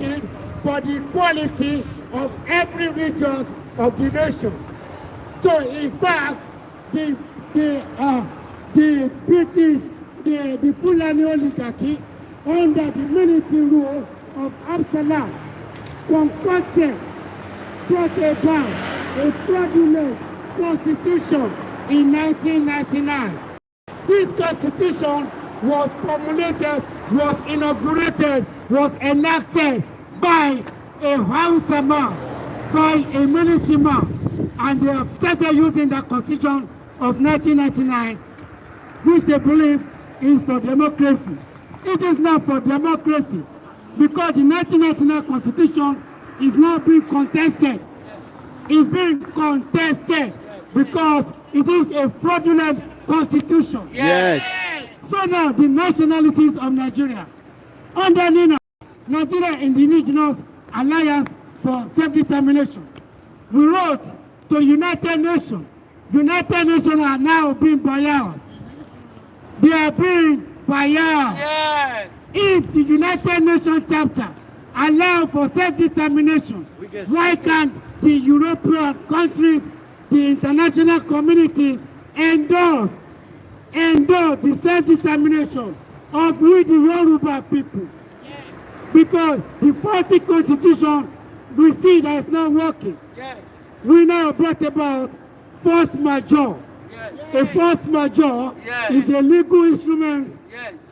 working for the equality of every region of the nation. So in fact, the British, the Fulani oligarchy, under the military rule of Absalom, concocted, brought about a fraudulent constitution in 1999. This constitution was formulated, was inaugurated, was enacted by a Hausa man, by a military man, and they have started using the constitution of 1999, which they believe is for democracy. It is not for democracy, because the 1999 constitution is now being contested. It's being contested because it is a fraudulent constitution. Yes. So now the nationalities of Nigeria, under Nigeria Indigenous Alliance for Self-Determination, we wrote to United Nations. United Nations are now being biased. They are being biased. Yes. If the United Nations chapter allow for self-determination, why can't the European countries, the international communities endorse the self-determination of we the Yoruba people? Yes. Because the 40 constitution, we see that it's not working. Yes. We now brought about force majeure. Yes. A force majeure is a legal instrument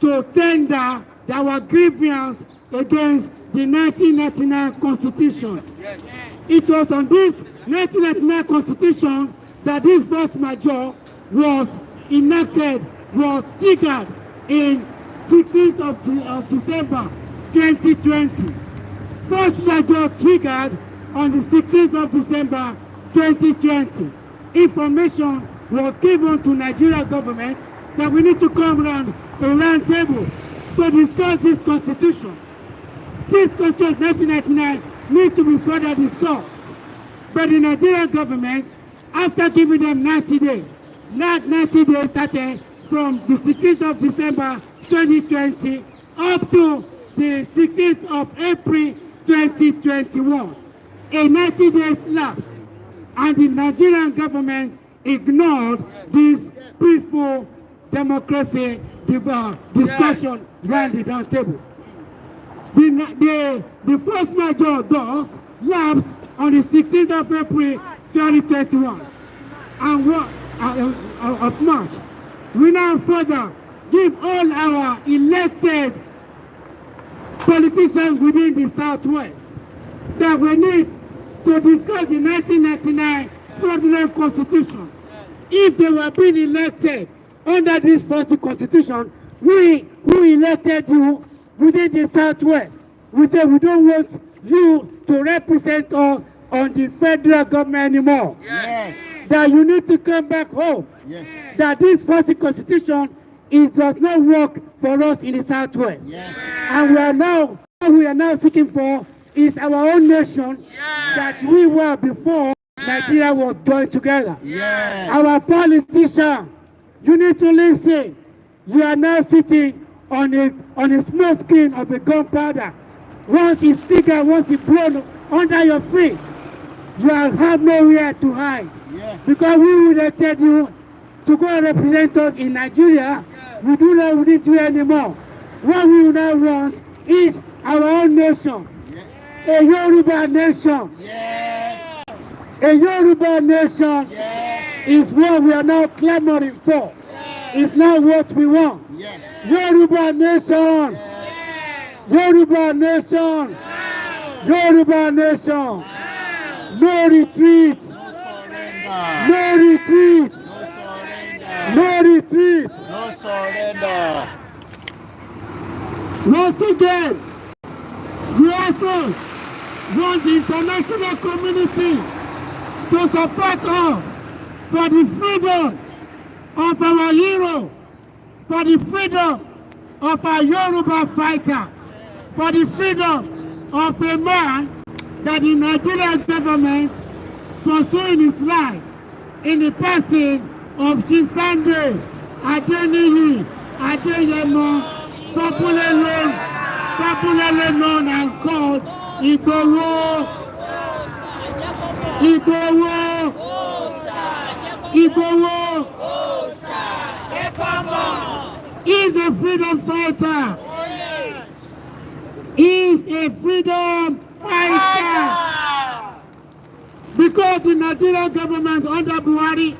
to tender our grievance against the 1999 constitution. Yes. It was on this 1999 constitution that this force majeure was enacted, was triggered in 16th of December 2020. Force majeure triggered on the 16th of December 2020. Information was given to Nigeria government that we need to come around a round table to discuss this constitution. This constitution 1999 needs to be further discussed. But the Nigerian government, after giving them 90 days, that 90 days started from the 16th of December 2020 up to the 16th of April 2021. A 90 days lapse, and the Nigerian government ignored this peaceful democracy discussion around the round table. The first major does lapse on the 16th of April 2021 and of March. We now further give all our elected politicians within the Southwest that we need to discuss the 1999 fraudulent constitution. If they were being elected under this first constitution, we who elected you within the Southwest, we say we don't want you to represent us on the federal government anymore. Yes. That you need to come back home. Yes. That this first constitution does not work for us in the Southwest. Yes. And what we are now seeking for is our own nation that we were before Nigeria was joined together. Yes. Our politicians, you need to listen. You are now sitting on a small screen of a gunpowder. Once it's triggered, once it's blown under your feet, you have nowhere to hide. Yes. Because we elected you to go and represent us in Nigeria. We do not need you anymore. What we now want is our own nation. Yes. A Yoruba nation. Yes. A Yoruba nation is what we are now clamoring for. It's not what we want. Yes. Yoruba nation. Yoruba nation. Yoruba nation. No retreat. No surrender. No retreat. No surrender. No retreat. No surrender. Once again, we also want the international community to support us for the freedom of our hero, for the freedom of our Yoruba fighter, for the freedom of a man that the Nigerian government pursuing his life in the person of Chisande Adeniyi Adeyemo, popularly known and called Igboho, Igboho, Igboho. He's a freedom fighter. He's a freedom fighter. Because the Nigerian government under Buhari,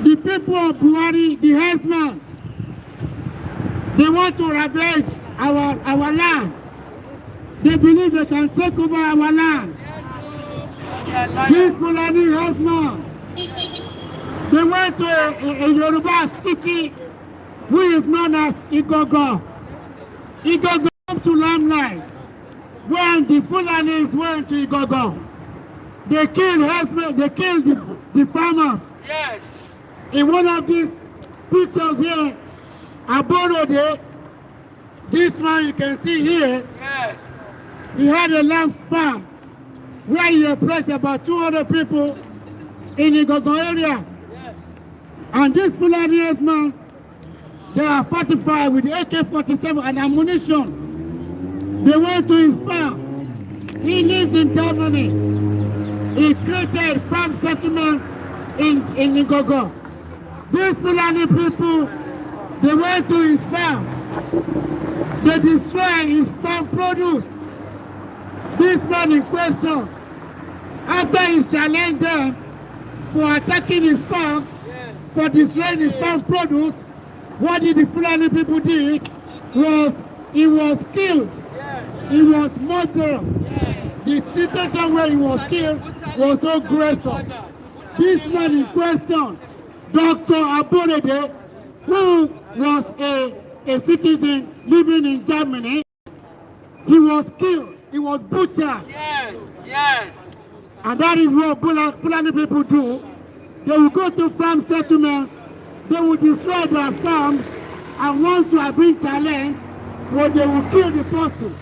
the people of Buhari, the herdsmen, they want to ravage our land. They believe they can take over our land. These Fulani herdsmen, they went to a Yoruba city who is known as Igboho. Igboho came to limelight when the Fulanis went to Igboho. They killed herdsmen, they killed the farmers. Yes. In one of these pictures here, I borrowed it. This man you can see here, Yes. he had a lamb farm where he oppressed about 200 people in Igboho area. Yes. And this Fulani herdsmen, they are fortified with AK-47 and ammunition. They went to his farm. He lives in Germany. He created farm settlement in Igboho. These Fulani people, they went to his farm. They destroyed his farm produce. This man in question, after he challenged them for attacking his farm, for destroying his farm produce, what did the Fulani people did was he was killed. He was murderous. The situation where he was killed was so gruesome. This man in question, Dr. Aborede, who was a citizen living in Germany, he was killed. He was butchered. Yes. Yes. And that is what Fulani people do. They will go to farm settlements, they will destroy their farms, and once you have been challenged, well, they will kill the person.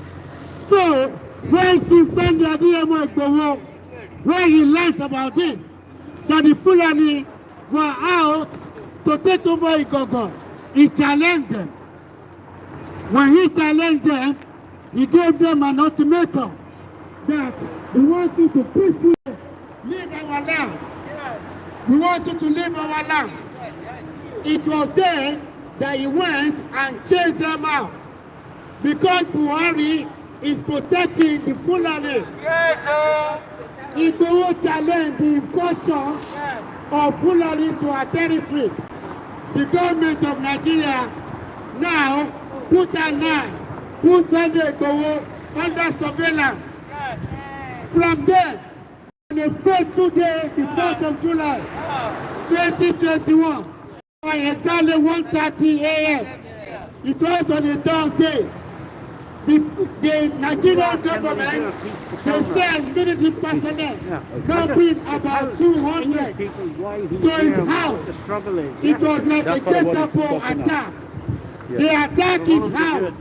So, when she sent the DMO Igboho, where he learned about this, that the Fulani were out to take over Igboho, he challenged them. When he challenged them, he gave them an ultimatum that we want you to peacefully leave our land. We want you to leave our land. It was then that he went and chased them out. Because Buhari is protecting the Fulani. Yes, sir. Igboho challenged the incursion of Fulanis to our territory. The government of Nigeria now put Sunday Igboho under surveillance. From there, on a fateful day, the 1st of July, 2021, at exactly 1:30 a.m., it was on a Thursday, the Nigerian government, they sent military personnel, covering about 200 to his house. It was like a Gestapo attack. They attacked his house.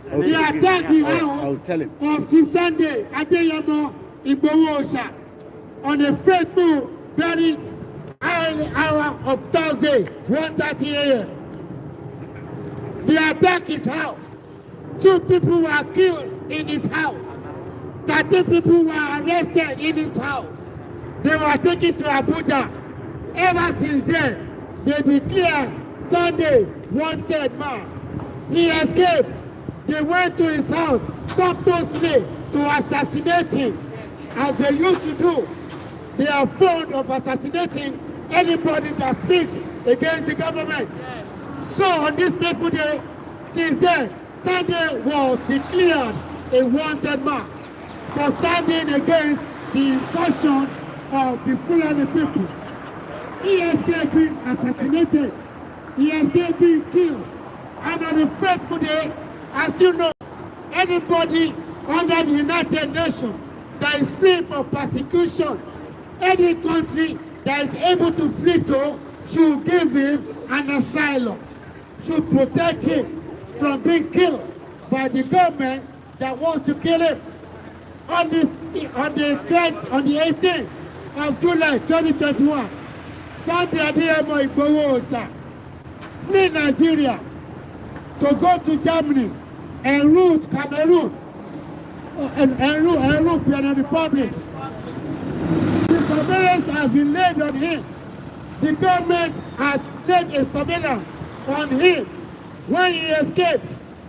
They attacked the house of Sunday Adeyemo Igboho on a fateful, very early hour of Thursday, 1:30 a.m. They attacked his house. 2 people were killed in his house. 13 people were arrested in his house. They were taken to Abuja. Ever since then, they declared Sunday wanted man. He escaped. They went to his house purposely to assassinate him, as they used to do. They are fond of assassinating anybody that speaks against the government. So on this fateful day, since then, Sunday was declared a wanted man for standing against the incursion of the Fulani people. He escaped being assassinated. He escaped being killed. And on the fateful day, as you know, anybody under the United Nations that is free from persecution, any country that is able to flee to, should give him an asylum, should protect him from being killed by the government that wants to kill him. On the 18th of July 2021, Sunday Adeyemo Igboho flee Nigeria to go to Germany and route Cameroon. Benin Republic. The surveillance has been laid on him. The government has laid a surveillance on him. When he escaped,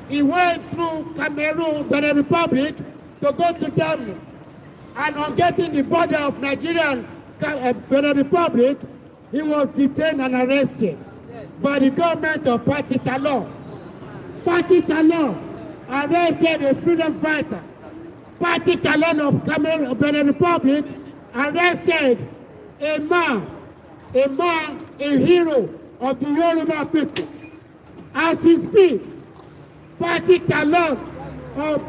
he went through Cameroon, Benin Republic, to go to Germany. And on getting the border of Nigeria and Benin Republic, he was detained and arrested by the government of Party Talon. Party Talon arrested a freedom fighter. Party Talon of Cameroon, Benin Republic, arrested a man, a hero of the Yoruba people. As we speak, Party Talon of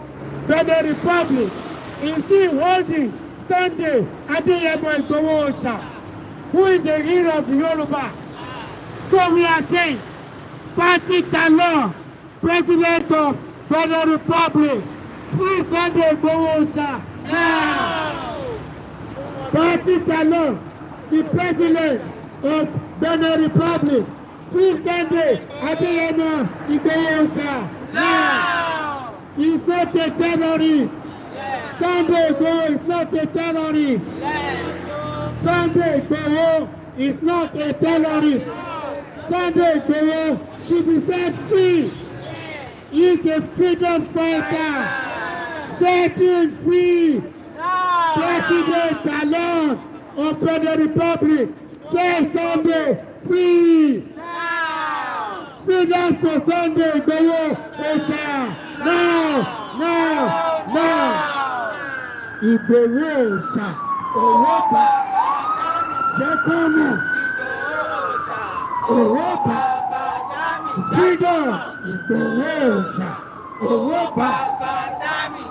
Benin Republic is still holding Sunday Adeyemo Igboho, who is a hero of the Yoruba. So we are saying, Party Talon, President of Benin Republic, free Sunday Igboho now. Party Talon, the President of Benin Republic, free Sunday Adeyemo Igboho now. He is not a terrorist. Yes. Sunday Igboho is not a terrorist. Yes. Sunday Igboho is not a terrorist. Sunday Igboho should be set free. He is a freedom fighter. Set him free. President Talon of Benin Republic, say Sunday free. Freedom for Sunday Igboho now. Igboho Oropa, Sekomo, Oropa, Freedom, Igboho Oropa,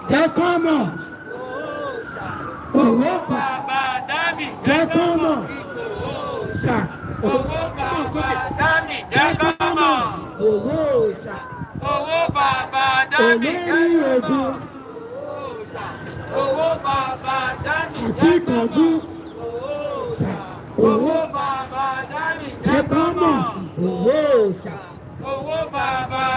Sekomo, Oropa, Sekomo, Owó bàbá dami jẹ́kọ̀mọ́. Owó bàbá dami jẹ́kọ̀mọ́. Owó bàbá dami jẹ́kọ̀mọ́. Owó bàbá dami jẹ́kọ̀mọ́. Owó bàbá dami jẹ́kọ̀mọ́. Owó bàbá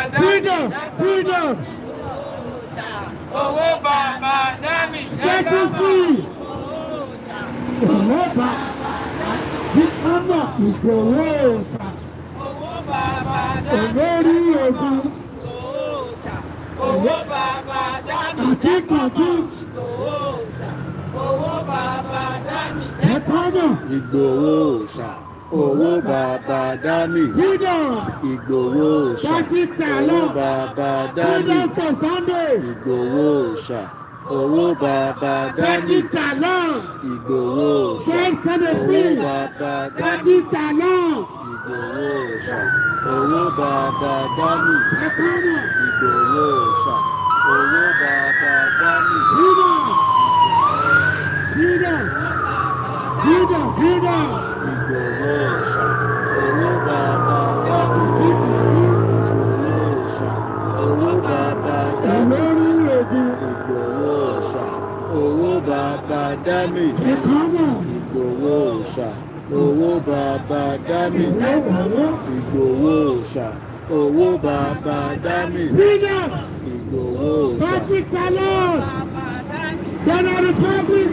Igboho olórí ogun owó bàbá dami akíkanjú owó bàbá dami Jẹ́kọ̀mọ́ Igboho ṣá owó bàbá dami Igboho ṣá Party Talon owó bàbá dami Freedom for Sunday Igboho ṣá owó bàbá Party dami Talon Igboho ṣá Set Sunday free owó bàbá Party dami Talon Igboho ṣá owó bàbá dami Jẹ́kọ̀mọ́ Igboho ṣá owó bàbá dami. Freedom Igboho ṣá owó bàbá dami Igboho ṣá owó bàbá dami olórí ogun Igboho ṣá owó bàbá dami Jẹ́kọ̀mọ́ Igboho ṣá owó bàbá dami Igboho ṣá owó bàbá dami Freedom Igboho ṣá. Party Talon Benin Republic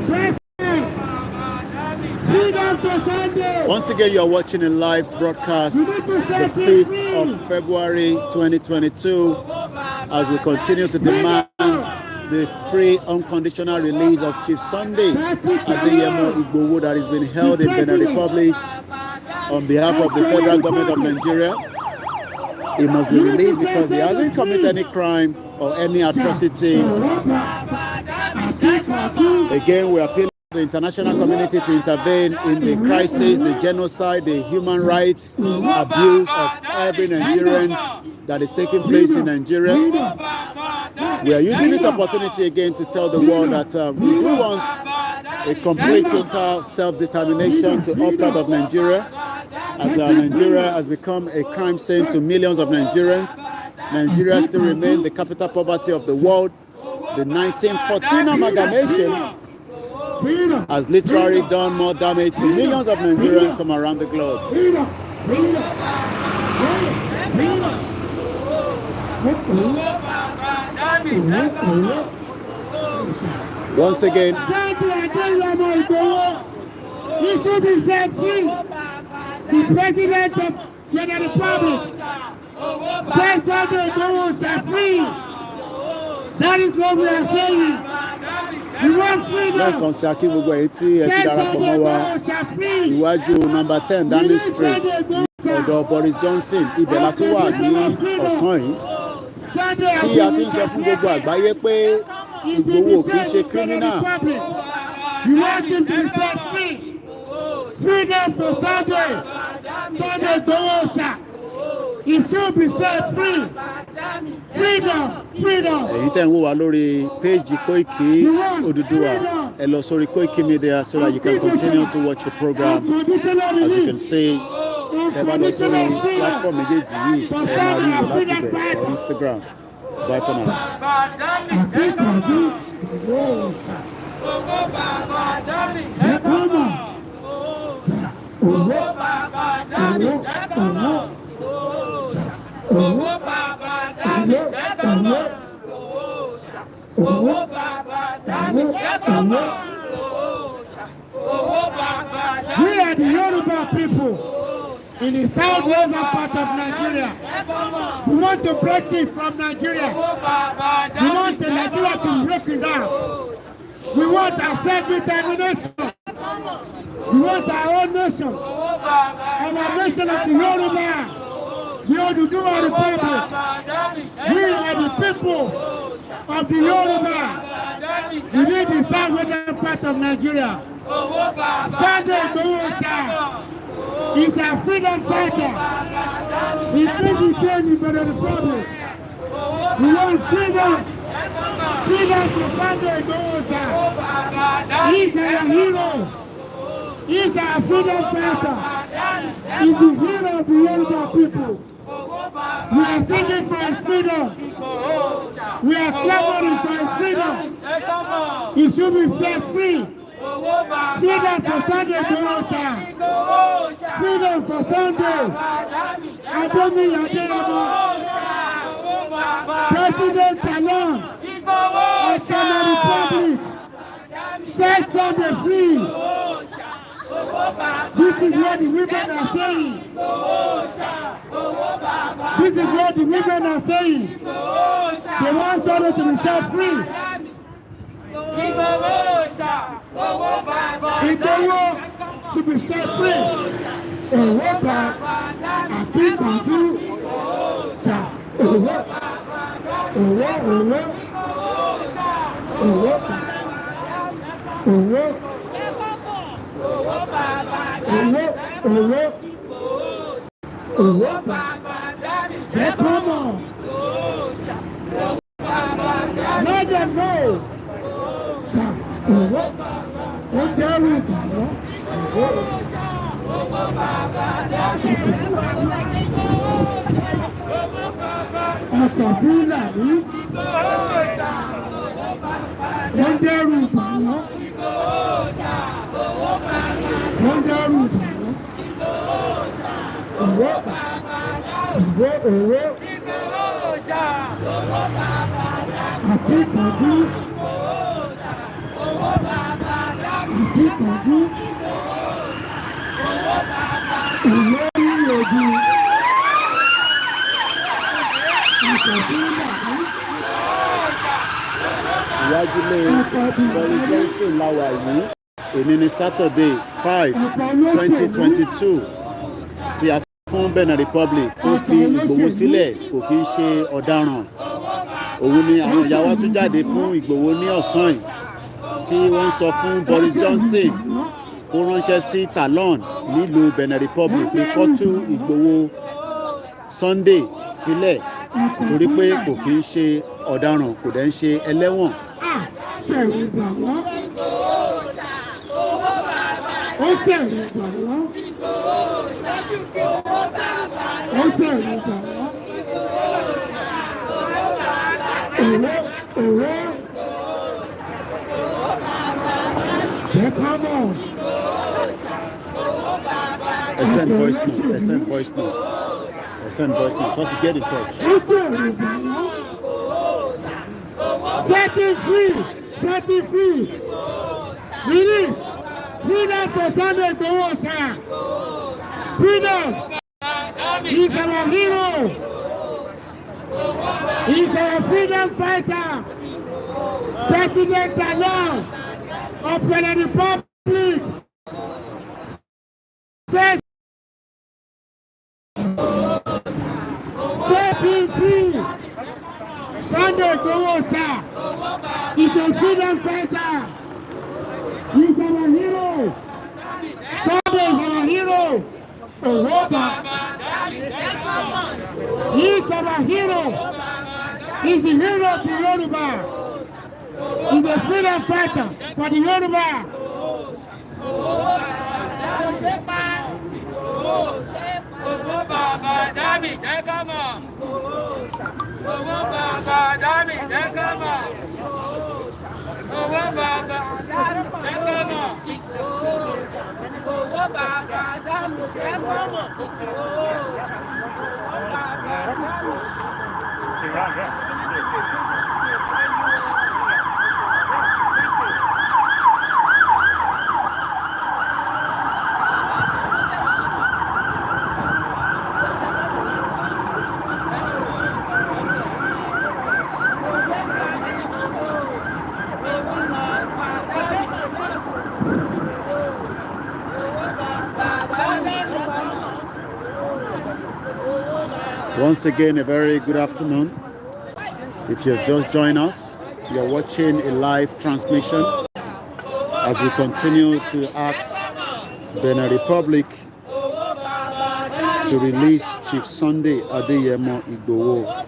President Freedom for Sunday. Once again, you are watching a live broadcast, the 5th of February 2022, as we continue to demand the free, unconditional release of Chief Sunday Adeyemo Igboho that has been held in Benin Republic on behalf of the federal government of Nigeria. He must be released because he hasn't committed any crime or any atrocity. Again, we appeal to the international community to intervene in the crisis, the genocide, the human rights abuse of every Nigerian that is taking place in Nigeria. We are using this opportunity again to tell the world that we do want a complete, total self-determination to opt out of Nigeria, as Nigeria has become a crime scene to millions of Nigerians. Nigeria still remains the capital poverty of the world. The 1914 amalgamation has literally done more damage to millions of Nigerians from around the globe. Once again, he should be set free. The president of the Republic said Sunday Igboho shall free. That is what we are saying. We want freedom. lẹ́ẹ̀kan sí akí gbogbo èyí tí ẹ ti darapọ̀ mọ́ wa iwájú nọ́mbà 10 Downing Street ọ̀dọ̀ Boris Johnson ibẹ̀ la tún wà ní ọ̀sán yìí tí a ti ń sọ fún gbogbo àgbáyé pé Igboho kì í ṣe criminal. You want him to be set free. Freedom for Sunday. Sunday Igboho shall. He should be set free. Freedom, freedom. Ẹ̀yin tẹ́ ń wò wá lórí péèjì Koiki Odùduwà ẹ lọ sórí Koiki Media so that you can continue to watch the program. As you can see, ẹ bá lọ sórí platform méjèèjì yìí ẹ máa rí wò láti bẹ̀ on Instagram. Bye for now. We are the Yoruba people in the southwestern part of Nigeria. We want to break it from Nigeria. We want the Nigeria to break it down. We want our self-determination. We want our own nation. Our nation of the Yoruba. The Oduduwa Republic. We are the people of the Yoruba. We need the southwestern part of Nigeria. Sunday Igboho is a freedom fighter. He's been detained by the Republic. We want freedom. Freedom for Sunday Igboho. He's a hero. He's a freedom fighter. He's the hero of the Yoruba people. We are singing for his freedom. We are clamoring for his freedom. He should be set free. Freedom for Sunday Igboho. Freedom for Sunday. Adomi Adeyemo. President Talon of the Republic. Set Sunday free. This is what the women are saying. This is what the women are saying. They want Sunday to be set free. Igboho to be set free. Owoba Akinkanju ja owo owo owo owo. Come on. Let them go. Ìwájúlé Boris Johnson la wà yìí èní ní Saturday 5/2022 tí a fún Benin Republic kó fi Igboho sílẹ̀ kò kí ń ṣe ọ̀daràn. Òun ni àwọn ìyá wa tún jáde fún Igboho ní ọ̀sán yìí tí wọ́n ń sọ fún Boris Johnson kó ránṣẹ́ sí Talon nílùú Benin Republic pé kó tú Igboho Sunday sílẹ̀ torí pé kò kí ń ṣe ọ̀daràn kò dẹ̀ ń ṣe ẹlẹ́wọ̀n. Send voice note. Send voice note. Send voice note. So to get in touch. Set him free. Set him free. Release. Freedom for Sunday Igboho, sir. Freedom. He's our hero. He's our freedom fighter. President alone of the Republic says set him free. Sunday Igboho, sir. He's a freedom fighter. He's our hero. Sunday is our hero. He's our hero. He's the hero of the Yoruba. He's a freedom fighter for the Yoruba. Once again, a very good afternoon. If you've just joined us, you're watching a live transmission as we continue to ask Benin Republic to release Chief Sunday Adeyemo Igboho.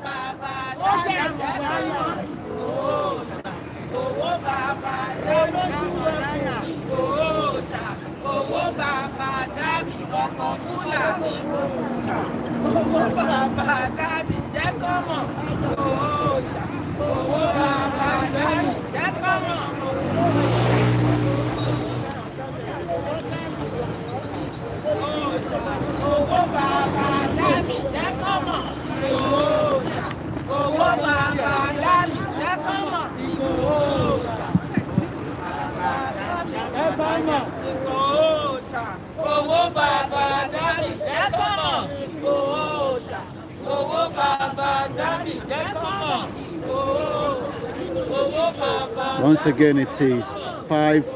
Once again, it is 5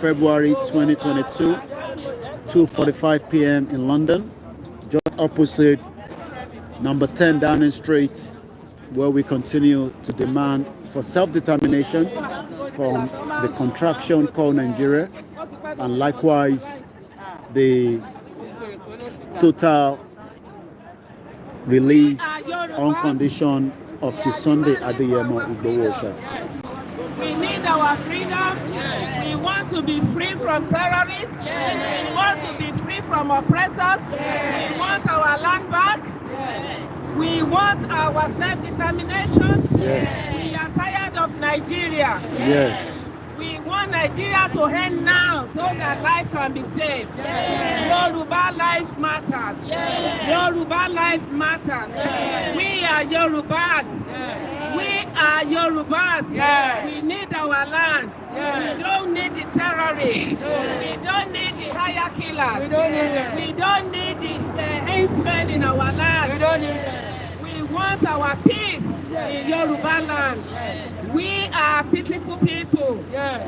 February 2022, 2:45 p.m. in London, just opposite number 10 Downing Street, where we continue to demand for self-determination from the contraction called Nigeria, and likewise the total release on condition of Chief Sunday Adeyemo Igboho. We need our freedom. We want to be free from terrorists. We want to be free from oppressors. We want our land back. We want our self-determination. Yes. We are tired of Nigeria. Yes. We want Nigeria to end now so that life can be saved. Yoruba life matters. Yoruba life matters. We are Yorubas. We are Yorubas. We need our land. We don't need the terrorists. We don't need the hire killers. We don't need the henchmen in our land. We want our peace in Yoruba land. We are peaceful people.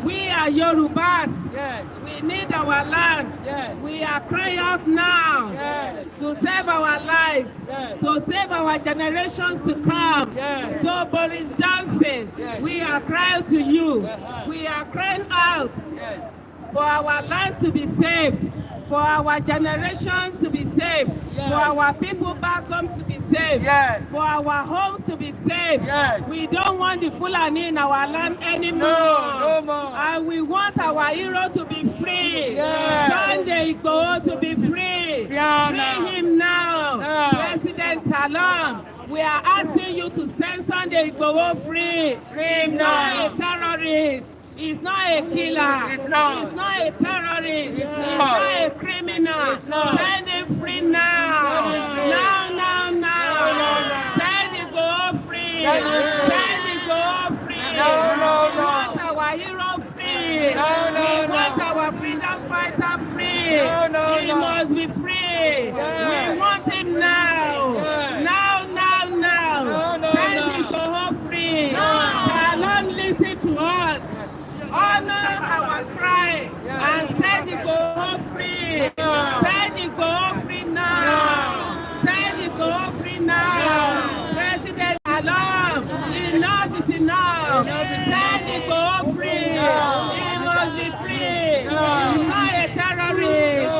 We are Yorubas. We need our land. We are crying out now to save our lives, to save our generations to come. So Boris Johnson, we are crying to you. We are crying out for our land to be saved, for our generations to be saved, for our people back home to be saved, for our homes to be saved. We don't want the Fulani in our land anymore. No more. And we want our hero to be free. Sunday Igboho to be free. Free him now. President Talon, we are asking you to send Sunday Igboho free. He's not a terrorist. He's not a killer. He's not a terrorist. He's not a criminal. Send him free now. Now. Send Igboho free. Send Igboho free. We want He must be free. We want him now. Now. Set Igboho free. Cannot listen to us. Honor our cry and set Igboho free. Set Igboho free now. Set Igboho free now. President Alam, enough is enough. Set Igboho free. He must be free. He's not a terrorist.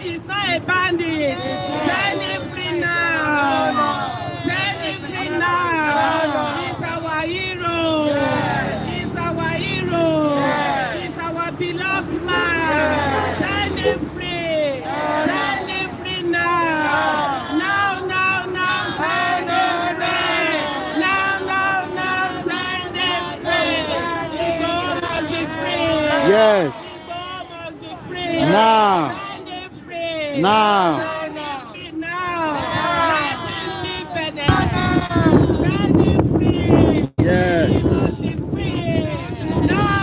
He's not a bandit. Set him free now. Set him free now. He's our hero. He's our hero. He's our beloved man. Set him free. Set him free now. Now. Set him free. Now. Set him free. Igboho must be free. Yes. Igboho must be free. Now. Set him free. Now. Set him free now. Let him be benefited. Set him free. Yes. Be free. Now.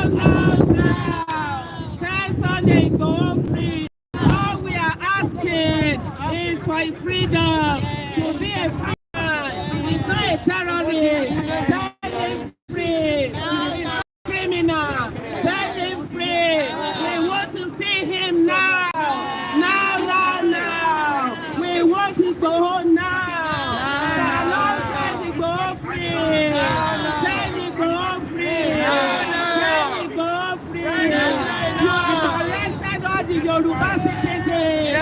Set Sunday Igboho free. All we are asking is for his freedom to be a free man. He's not a terrorist. Set him free. He's not a criminal. Set him free. We want to see him now. We want Igboho now. Lord, set Igboho free. Set Igboho free. Set Igboho free. You have arrested all the Yoruba citizens.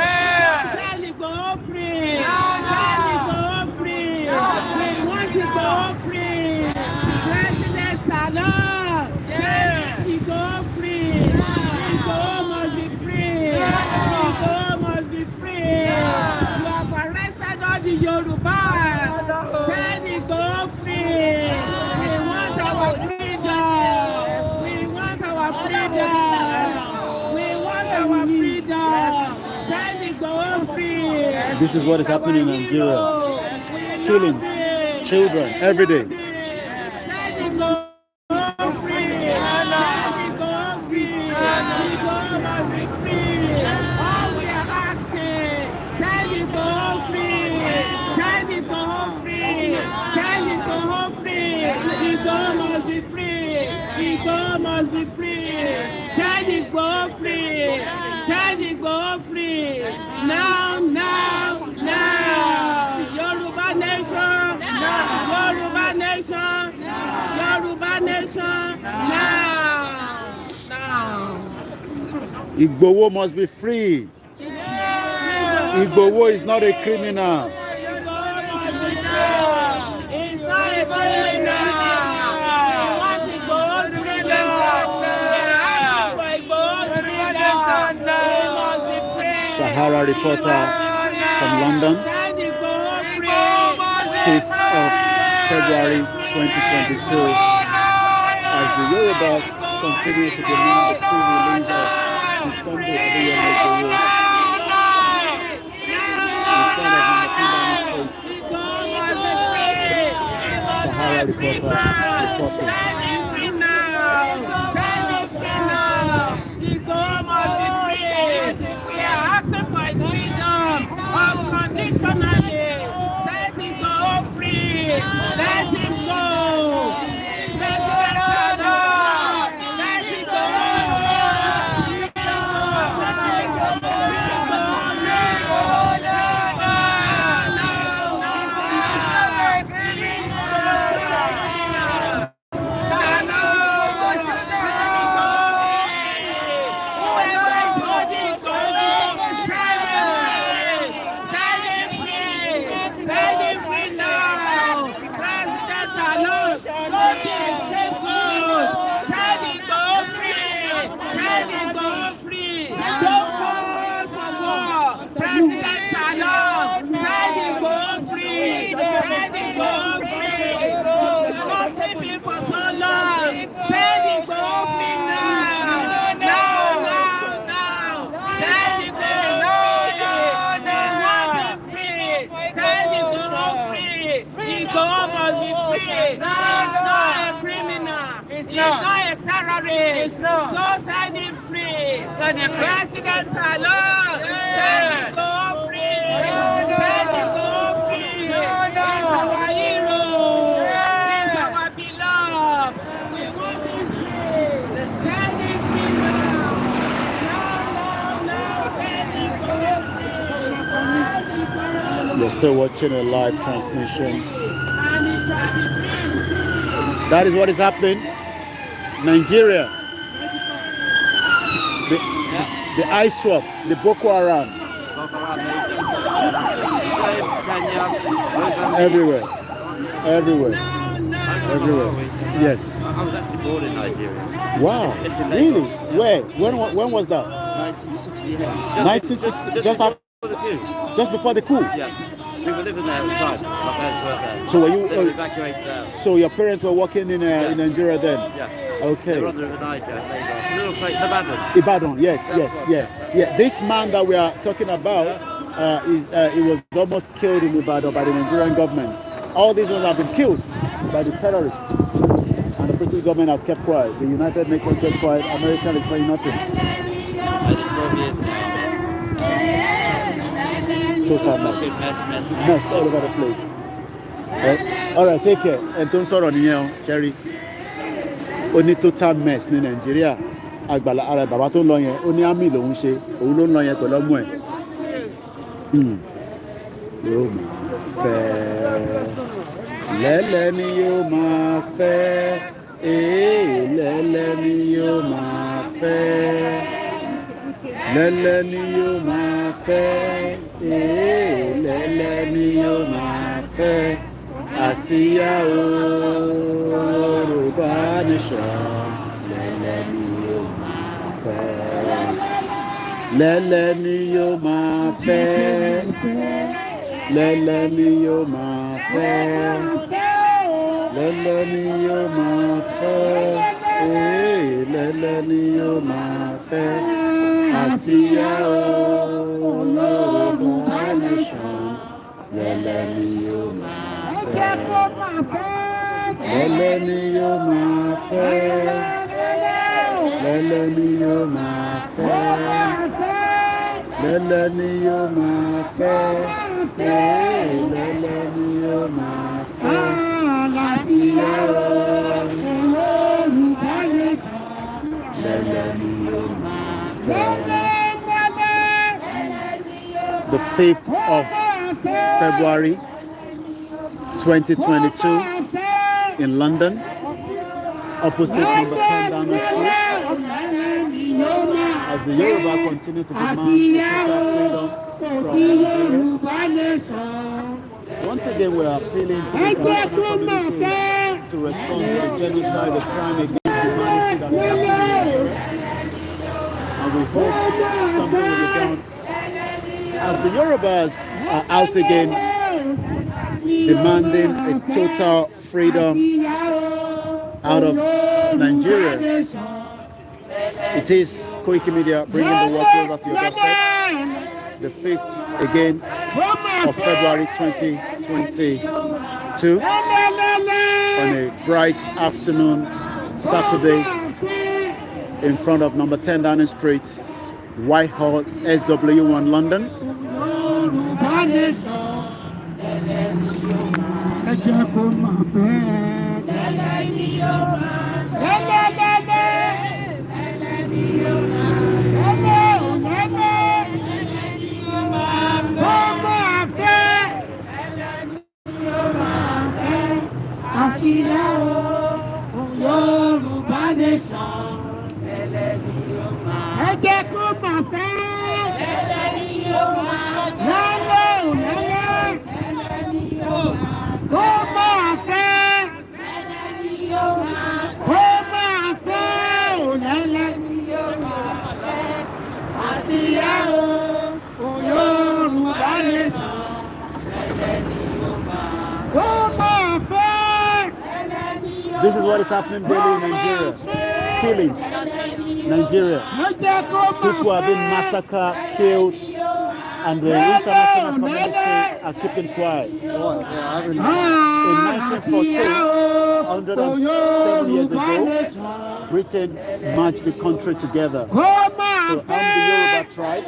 Set Igboho free. Set Igboho free. We want Igboho free. President Salah, set Igboho free. Igboho must be free. Igboho must be free. You have arrested all the Yorubas. Set Igboho free. We want our freedom. We want our freedom. We want our freedom. Set Igboho free. This is what is happening in Nigeria. Killings, children, every day. Set Igboho free. Set Igboho free. Igboho must be free. All we are asking, set Igboho free. Set Igboho free. Set Igboho free. Igboho must be free. Igboho must be free. Set Igboho free. Set Igboho free. Now. Yoruba nation. Yoruba nation. Yoruba nation. Now. Igboho must be free. Igboho is not a criminal. It's not a criminal. We want Igboho's freedom. We're asking for Igboho's freedom. He must be free. Sahara reporter from London, 5th of February 2022. As the Yorubas continue to demand the free release of the Sunday Adeyemo Igboho. Sahara reporter Igboho must be free. We are asking for his freedom unconditionally. Set Igboho free. Let him go. Let him go. Let him He's not a criminal. He's not a terrorist. marriage. So set him free. President alone. Set him go free. Set him go free. He's our hero. He's our beloved. We want him free. Set him free now. Now, set him go free. You're still watching a live transmission. That is what is happening. Nigeria. The ISWAP, the Boko Haram. Everywhere. Yes. I was actually born in Nigeria. Wow. Really? Where? When was that? 1960. Just before the coup. Yeah. We were living there at the time. My parents were there. So were you They were evacuated out. So your parents were working in Nigeria then? Yeah. Okay. They were on the River Niger. It's a little place, Ibadan. Ibadan, yes. This man that we are talking about, he was almost killed in Ibadan by the Nigerian government. All these ones have been killed by the terrorists. And the British government has kept quiet. The United Nations kept quiet. America is saying nothing. I did 12 years now. Total mess all over the place. All right, take care. And don't sorrow nìyẹn, Sherry. Ó ní total mess ní Nàìjíríà. Àgbàlá ara bàbá tó ń lọ yẹn, ó ní àmì lòun ṣe. Òun ló ń lọ yẹn pẹ̀lú ọmọ ẹ̀. Yóò máa fẹ́. Lẹ́lẹ́ ni yóò máa fẹ́. Lẹ́lẹ́ ni yóò máa fẹ́. Lẹ́lẹ́ ni yóò máa fẹ́. Lẹ́lẹ́ ni yóò máa fẹ́. Àsíá Yorùbá nation. Lẹ́lẹ́ ni yóò máa fẹ́. Lẹ́lẹ́ ni yóò máa fẹ́. Lẹ́lẹ́ ni yóò máa fẹ́. Lẹ́lẹ́ ni yóò máa fẹ́. Lẹ́lẹ́ ni yóò máa fẹ́. Àsíá Yorùbá nation. Lẹ́lẹ́ ni yóò máa fẹ́. Lẹ́lẹ́ ni yóò máa fẹ́. Lẹ́lẹ́ ni yóò máa fẹ́. Lẹ́lẹ́ ni yóò máa fẹ́. Lẹ́lẹ́ ni yóò máa fẹ́. Àsíá Yorùbá nation. Lẹ́lẹ́ ni yóò máa fẹ́. The 5th of February 2022 in London, opposite number 10 Downing Street, as the Yoruba continue to demand the total freedom from Nigeria. Once again, we are appealing to the international community to respond to the genocide, the crime against humanity that is happening in Nigeria. And we hope something will be done. As the Yorubas are out again demanding a total freedom out of Nigeria, it is Koiki Media bringing the work over to your doorstep. The 5th again of February 2022 on a bright afternoon Saturday in front of number 10 Downing Street, Whitehall, SW1 London. This is what is happening daily in Nigeria. Killings. Nigeria. People have been massacred, killed, and the international community are keeping quiet. In 1914, 107 years ago, Britain merged the country together. So I'm the Yoruba tribe.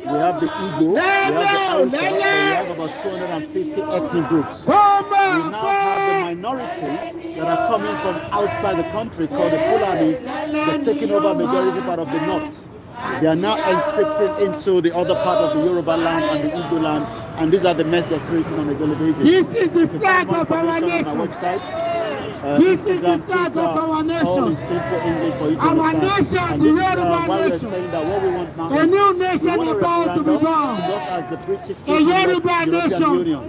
We have the Igbo, we have the Hausa, so we have about 250 ethnic groups. We now have the minority that are coming from outside the country called the Fulanis. They're taking over majority part of the north. They are now encrypting into the other part of the Yoruba land and the Igbo land, and these are the mess they're creating on a daily basis. This is the flag of our nation. On my website. This is Instagram, the flag Twitter, of our nation. all in simple English for you to Our understand. nation, And the this is Yoruba why we're nation. saying that what we want now A is new we nation want a about to be referendum, born. just as the British A people left Yoruba the European nation Union.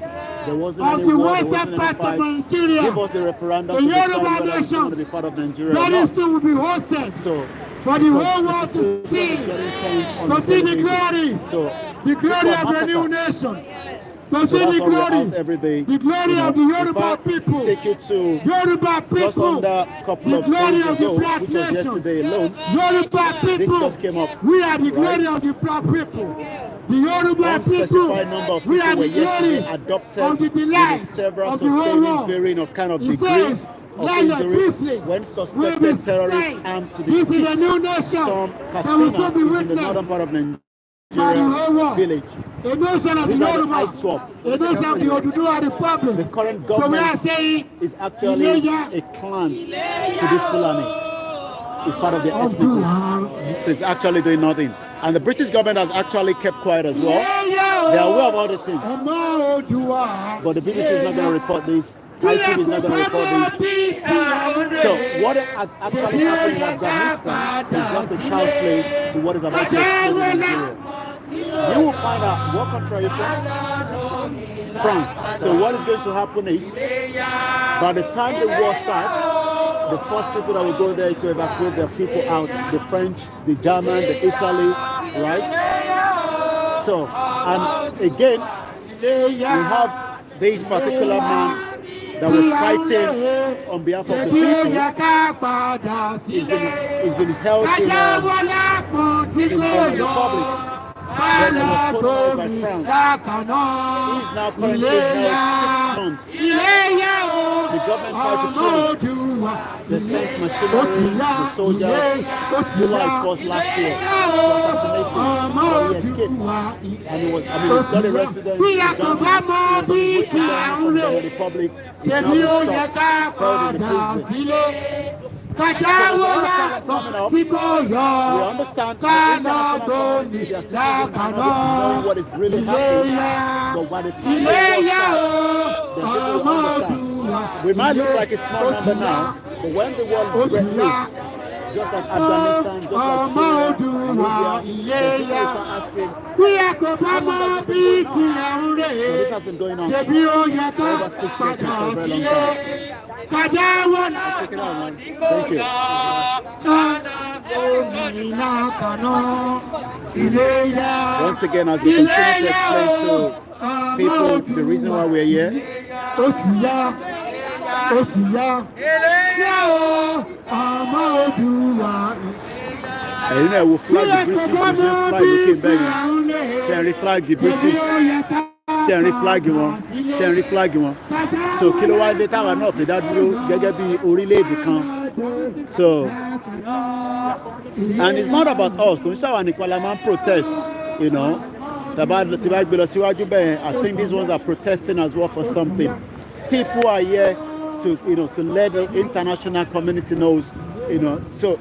There wasn't of any the war, there western wasn't any part of fight. Nigeria. Give us the referendum A to decide Yoruba whether we nation want to be part of Nigeria or very not. soon will be hosted So, for the whole world to see, to see the glory, the glory of the new nation. To see that's the why we're glory, out every day. the glory You know, of the if Yoruba I people, take you to Yoruba just people, under a couple the of glory days of the ago, black which was nation. yesterday alone, Yoruba this people, just came up. we are the glory right? of the black people. The Yoruba Unspecified number people, of we are people were the glory yesterday adopted of the with delight several of the whole sustaining world. varying of kind of He degrees says, of Lion injuries Beasley when will be suspected terrorists slain. armed to the This is a teeth new nation stormed that will Castina soon be is in the witnessed northern part of by the Nigeria whole world. village. A nation of These the are the Yoruba, ice swap. a nation of the Oduduwa Republic. The current So we are government saying, is actually a clan to this Fulani. It's part of the ethnic group. So it's actually doing nothing. And the British government has actually kept quiet as well. They are aware of all these things. But the BBC is not going to report this. ITV is not going to report this. So what has actually happened in Afghanistan is just a child's play to what is about to explode in Nigeria. You will find out what country are you from? France. So what is going to happen is, by the time the war starts, the first people that will go there to evacuate their people out, the French, the German, the Italy, right? So, and again, we have this particular man that was fighting on behalf of the people. He's been held in the Republic. Then he was put by France. He's now currently held 6 months. The government tried to kill him. They sent machinery, the soldiers, July 1st last year to assassinate him, but he escaped. And he was, he's got a residence in Germany. He was on his way to Ghana from the Republic. He's now been stopped, held in the prison. We understand the international community, their citizens may not know what is really happening, but by the time they the people will understand. We might look like a small number now, but when the world breaks loose, just like Afghanistan, just like Syria, Libya, the people will start asking, how long has this been going on? But this has been going on for over 6 years, for a very long time. Check it out, man. Thank you. Once again, as we continue to explain to people the reason why we're here, you know, we'll flag the British, we should flag looking begging. Shall we flag the British? Shall we flag one? Shall we flag one? So kí ló wá dé táwa náà fi dá dúró gẹ́gẹ́ bí orílẹ̀-èdè kan. So, and it's not about us. Kò ń ṣàwọn nìkan la máa ń protest, you know. Tí bá gbé lọ síwájú bẹ́ẹ̀, I think these ones are protesting as well for something. People are here to, you know, to let the international community knows, you know. So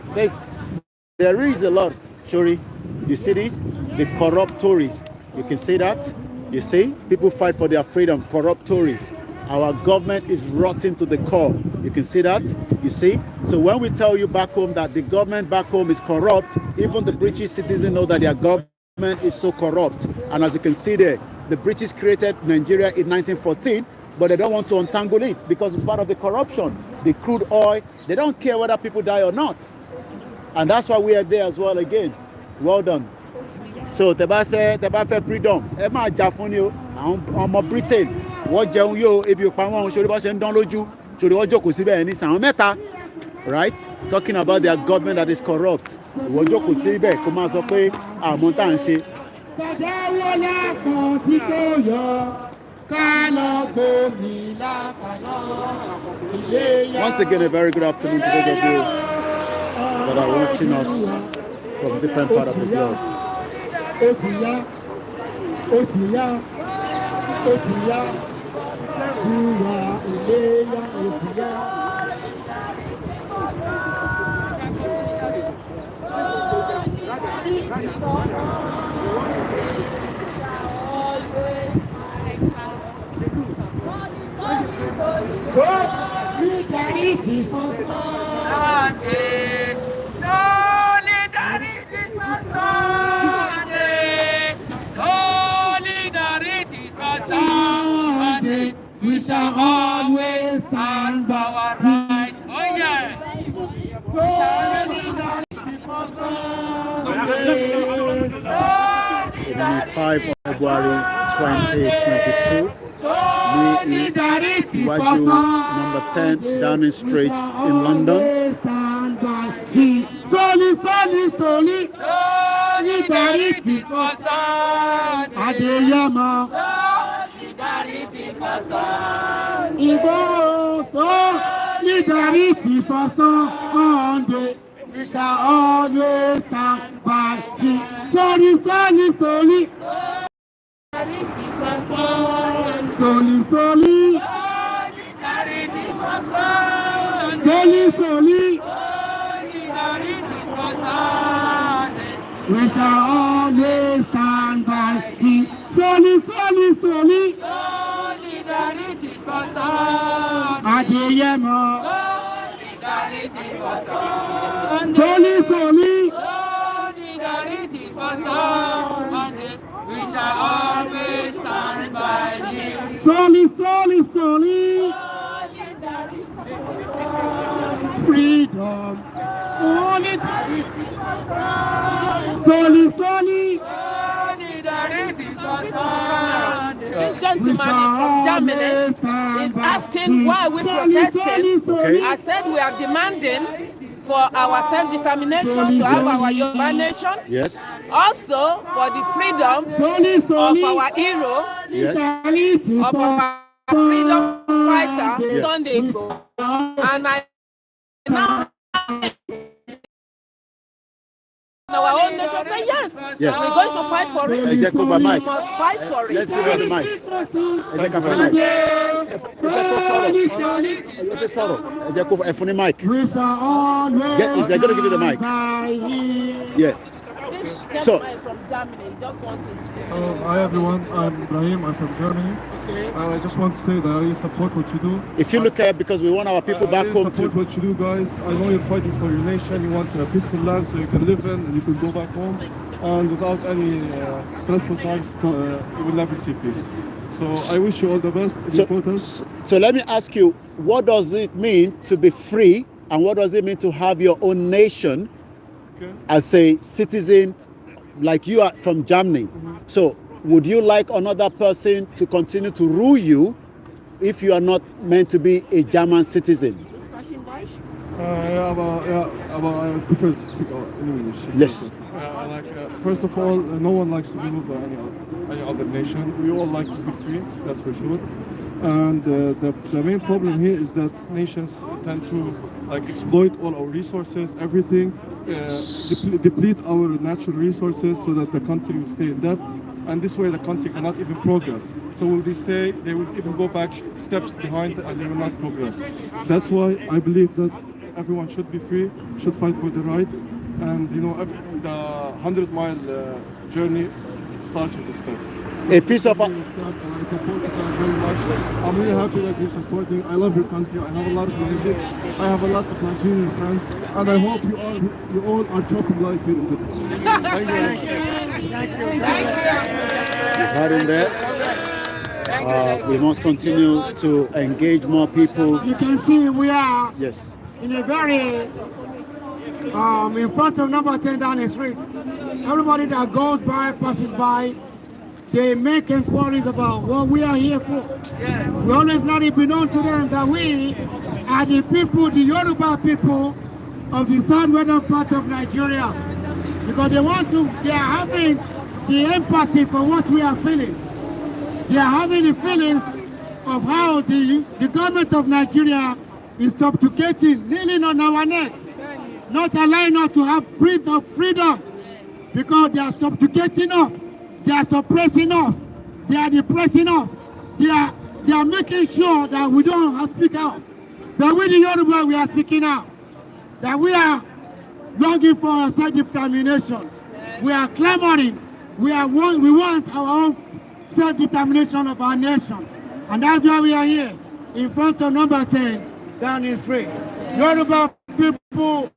there is a lot. Shuri, you see this? The corrupt Tories. You can see that. You see, people fight for their freedom, corrupt Tories. Our government is rotten to the core. You can see that, you see? So when we tell you back home that the government back home is corrupt, even the British citizens know that their government is so corrupt. And as you can see there, the British created Nigeria in 1914, but they don't want to untangle it because it's part of the corruption. The crude oil, they don't care whether people die or not. And that's why we are there as well again. Well done. So tẹ́ bá fẹ́ freedom ẹ máa jà fún ni o àwọn ọmọ Britain wọ́n jẹun yóò ebi ò pa wọ́n ṣòro bá ṣe ń dán lójú ṣòro wọ́n jókòó síbẹ̀ ní sàn àwọn mẹ́ta, right, talking about their government that is corrupt. Ìwọ jókòó síbẹ̀ kó máa sọ pé àmọ́ tá à ń ṣe Kàdáwó lápọ̀ tí kò yọ, ká lọ gbòmí lákàná. Once again, a very good afternoon to those of you that are watching us from different parts of the globe. Ó ti yá, ó ti yá, ó ti yá, ìwà ìléyá ó ti yá. Solidarity for Sunday. Solidarity for Sunday. Solidarity for Sunday. We shall always stand by our right. Oh yes. Solidarity for Sunday. In 5 of February 2022, Iwaju number 10 Downing Street in London. Solidarity for Sunday. Adeyemo. Solidarity for Sunday. Igboho. Solidarity for Sunday. We shall always stand by him. Solidarity for Sunday. Solidarity for Sunday. We shall always stand by him. Solidarity for Sunday. Adeyemo. Solidarity for Sunday. Solidarity for Sunday. We shall always stand by him. Freedom. Solidarity for Sunday. Solidarity for Sunday. This gentleman is from Germany. He's asking why we protesting. Okay. I said we are demanding for our self-determination to have our Yoruba nation. Yes. Also for the freedom of our hero, Yes. of our freedom fighter, Yes. Sunday Igboho. And I now our own nation say yes. Yes. We're going to fight for it. Ẹ jẹ́ kó gba We mic. must fight for Let's it. give her the mic. Ẹ jẹ́ ká fún ní mic. Ẹ fẹ́ sọ̀rọ̀. Ẹ jẹ́ kó ẹ fún ní mic. They're going to give you the mic. Yeah. So, Gentleman from Germany, just want to say. Hi everyone, I'm Ibrahim, I'm from Germany. I just want to say that I really support what you do. if you look at, because we want our people back I home really support to. what you do, guys. I know you're fighting for your nation. You want a peaceful land so you can live in and you can go back home. And without any stressful times, you will never see peace. So I wish you all the best in your protest. So let me ask you, what does it mean to be free, and what does it mean to have your own nation Okay. as a citizen, like you are from Germany? So would you like another person to continue to rule you if you are not meant to be a German citizen? I prefer to speak in English. Yes. First of all, no one likes to be ruled by any other nation. We all like to be free, that's for sure. And the main problem here is that nations tend to exploit all our resources, everything, deplete our natural resources so that the country will stay in debt. And this way the country cannot even progress. So will they stay, they will even go back steps behind and they will not progress. That's why I believe that everyone should be free, should fight for the right. And the 100-mile journey starts with a step. So A piece of. I support it very much. I'm really happy that you're supporting. I love your country. I have a lot of music. I have a lot of Nigerian friends, and I hope you all are chopping life here in Britain. Thank you. You've had in there. We must continue to engage more people. You can see we are Yes. in a very in front of number 10 Downing Street. Everybody that goes by, passes by, they make inquiries about what we are here for. We always let it be known to them that we are the people, the Yoruba people of the southwestern part of Nigeria. Because they are having the empathy for what we are feeling. They are having the feelings of how the government of Nigeria is subjugating, kneeling on our necks, not allowing us to have freedom, because they are subjugating us, they are suppressing us, they are depressing us, they are making sure that we don't have to speak out. But with the Yoruba, we are speaking out, that we are longing for self-determination. We are clamoring. We want our own self-determination of our nation. And that's why we are here, in front of number 10, Downing Street. Yoruba people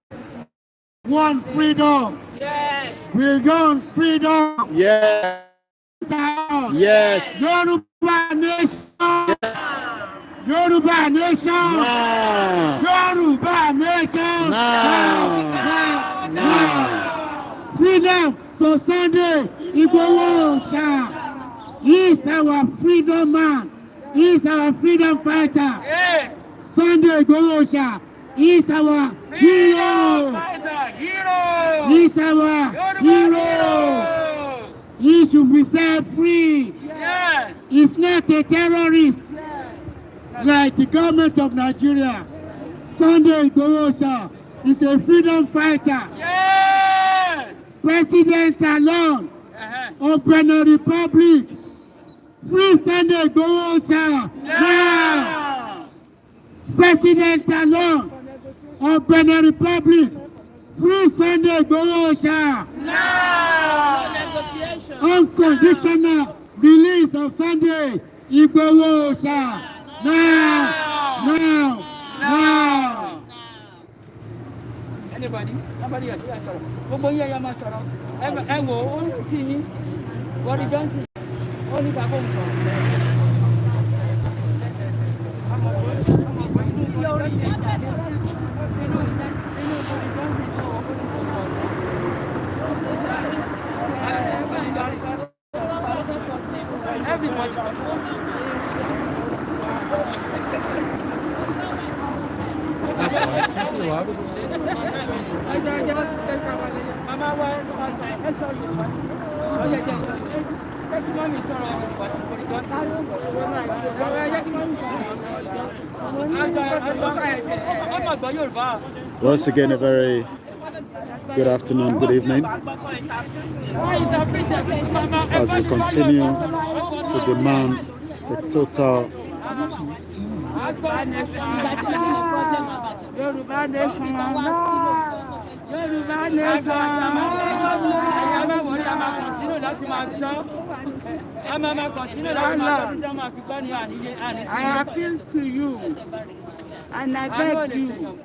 want freedom. Yes. We want freedom. Yes. Yes. Yoruba nation. Yes. Yoruba nation. Now. Yoruba nation. Now. Freedom for Sunday Igboho. He is our freedom man. He is our freedom fighter. Yes. Sunday Igboho. He is our hero. Hero. He is our hero. He should be set free. Yes. He's not a terrorist like the government of Nigeria. Sunday Igboho is a freedom fighter. Yes. President alone of Benin Republic. Free Sunday Igboho now. President alone of Benin Republic. Free Sunday Igboho Now. Negotiation. Unconditional release of Sunday Igboho now. Anybody? Somebody else? Gbogbo yín ẹ̀yà máa sọ̀rọ̀. Ẹ wo orí tí yín. Boris Johnson. Ó ní bàbá òun sọ̀rọ̀. Once again, a very good afternoon, good evening, as we continue to demand the total I appeal to you and I beg you.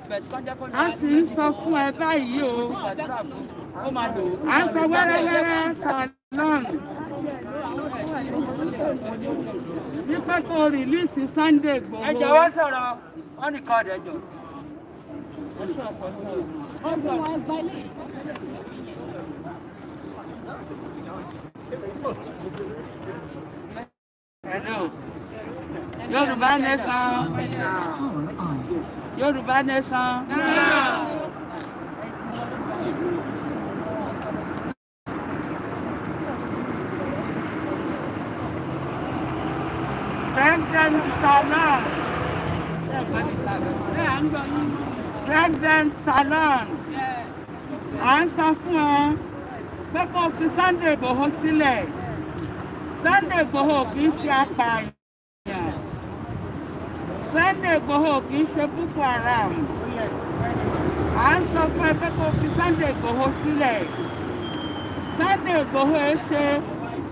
A sì ń sọ fún ẹ báyìí o. A ń sọ wẹ́rẹ́wẹ́rẹ́ salon. Nípa kò rìlíìsì Sunday Igboho. Ẹ jọ̀wọ́ sọ̀rọ̀ wọ́n ní kọ́ọ̀dù ẹ jọ̀ọ́. Hello. Yoruba nation. Yoruba nation. President Salon. President Salon. À ń sọ fún ẹ pé kó fi Sunday Igboho sílẹ̀. Sunday Igboho kì í ṣe apààyàn. Sunday Igboho kì í ṣe Boko Haram. À ń sọ fún ẹ pé kó fi Sunday Igboho sílẹ̀. Sunday Igboho ẹ ṣe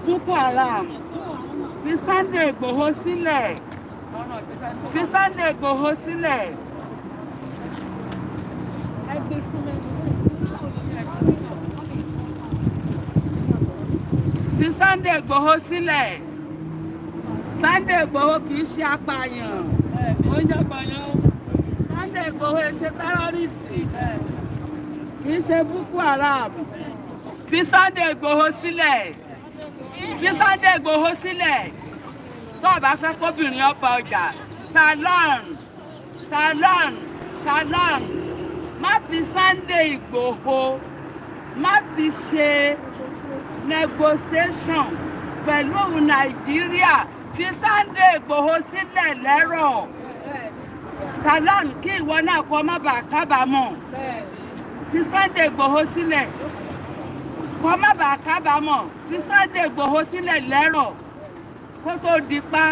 Boko Haram. Fi Sunday Igboho sílẹ̀. Fi Sunday Igboho sílẹ̀. Fi Sunday Igboho sílẹ̀. Sunday Igboho kì í ṣe apààyàn. Ó ń ṣàpàyàn. Sunday Igboho ẹ ṣe tẹ́rọ́rìsì. Kì í ṣe Boko Haram. Fi Sunday Igboho sílẹ̀. Fi Sunday Igboho sílẹ̀. Tó o bá fẹ́ kóbìnrin ọ̀pọ̀ ọjà. Salon. Má fi Sunday Igboho má fi ṣe negotiation pẹ̀lú Nàìjíríà fi Sunday Igboho sílẹ̀ lẹ́rọ̀ Talon kí ìwọ náà kó má bàa kábàámọ̀ fi Sunday Igboho sílẹ̀ kó má bàa kábàámọ̀ fi Sunday Igboho sílẹ̀ lẹ́rọ̀ kó tó di pa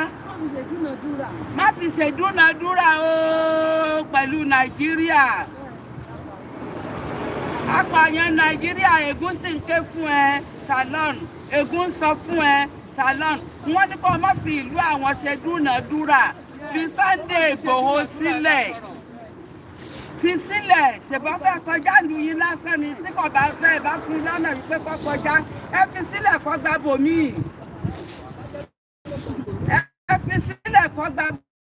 má fi ṣèdúnadúrà o pẹ̀lú Nàìjíríà apààyàn Nàìjíríà ègún sì ń ké fún ẹ Talon ègún sọ fún ẹ Talon wọ́n ní kó má fi ìlú àwọn ṣèdúnadúrà fi Sunday Igboho sílẹ̀ fi sílẹ̀ ṣèbá fẹ́ kọjá lu yín lásán ni tí kò bá fẹ́ bá fún lọ́nà wípé kó kọjá ẹ fi sílẹ̀ kó gba bòmíì ẹ fi sílẹ̀ kó gba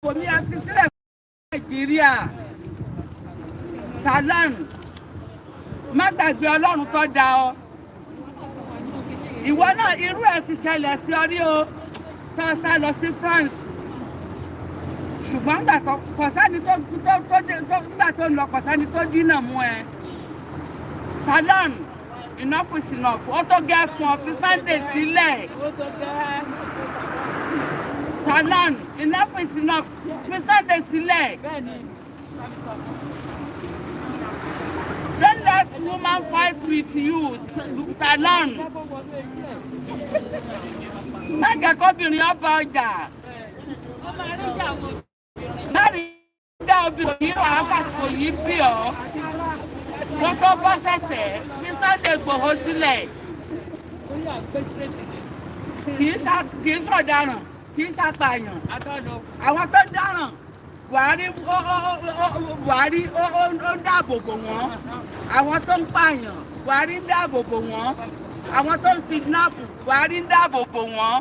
bòmíì ẹ fi sílẹ̀ kó gba Nàìjíríà Talon má gbàgbé Ọlọ́run tó dá ọ ìwọ náà irú ẹ̀ ti ṣẹlẹ̀ sí ọ rí o tó sá lọ sí France ṣùgbọ́n nígbà tó kọ̀sẹ́ni tó nígbà tó ń lọ kọ̀sẹ́ni tó dínà mú ẹ Talon enough is enough ó tó gẹ́ fún ọ fi Sunday sílẹ̀ Talon enough is enough fi Sunday sílẹ̀ don't let woman fight with you Talon má jẹ́ kóbìnrin ọba ọjà láti dá obìnrin yìí wà á fàṣọ yìí bí ọ wọ́n tó bọ́ sẹ́tẹ̀ fi Sunday Igboho sílẹ̀ kì í ṣọ̀daràn kì í ṣàpàyàn àwọn tó dáràn Buhari ó ń dáàbò bò wọ́n àwọn tó ń pààyàn Buhari ń dáàbò bò wọ́n àwọn tó ń kidnap Buhari ń dáàbò bò wọ́n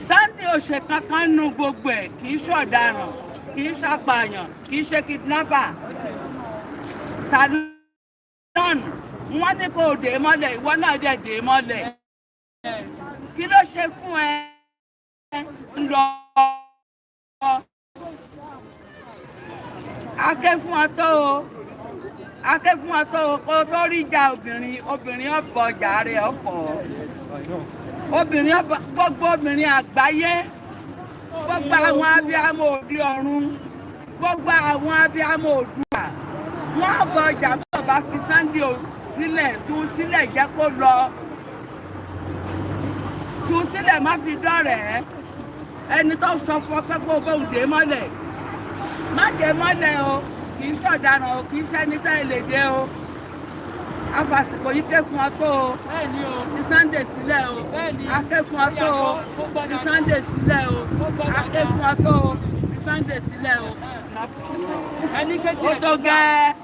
Sunday ò ṣe kankan nu gbogbo ẹ̀ kì í ṣọ̀daràn kì í ṣàpàyàn kì í ṣe kidnapper Talon wọ́n ní kó o dè mọ́lẹ̀ ìwọ náà dẹ̀ dè mọ́lẹ̀ kí ló ṣe fún ẹ lọ akẹ́ fún ọ tó o kó o tó rí ìjà obìnrin ọ̀pọ̀ ọjà rẹ̀ ọ̀pọ̀ gbogbo obìnrin àgbáyé gbogbo àwọn abiyamọ òde ọ̀run gbogbo àwọn abiyamọ Oòduà wọ́n bọ ọjà tó bá fi Sunday sílẹ̀ tú sílẹ̀ jẹ́ kó lọ tú sílẹ̀ má fi dọ́rẹ̀ẹ́ ẹni tó sọ fún ọ pé kó o bóun dé mọ́lẹ̀ má dé mọ́lẹ̀ o kì í ṣọ̀daràn o kì í ṣẹ́ni tá ẹ lè dé o afàsìkò yìí ké fún ọ tó o ní Sunday sílẹ̀ o aké fún ọ tó o ní Sunday sílẹ̀ o aké fún ọ tó o ní Sunday sílẹ̀ o ó tó gẹ́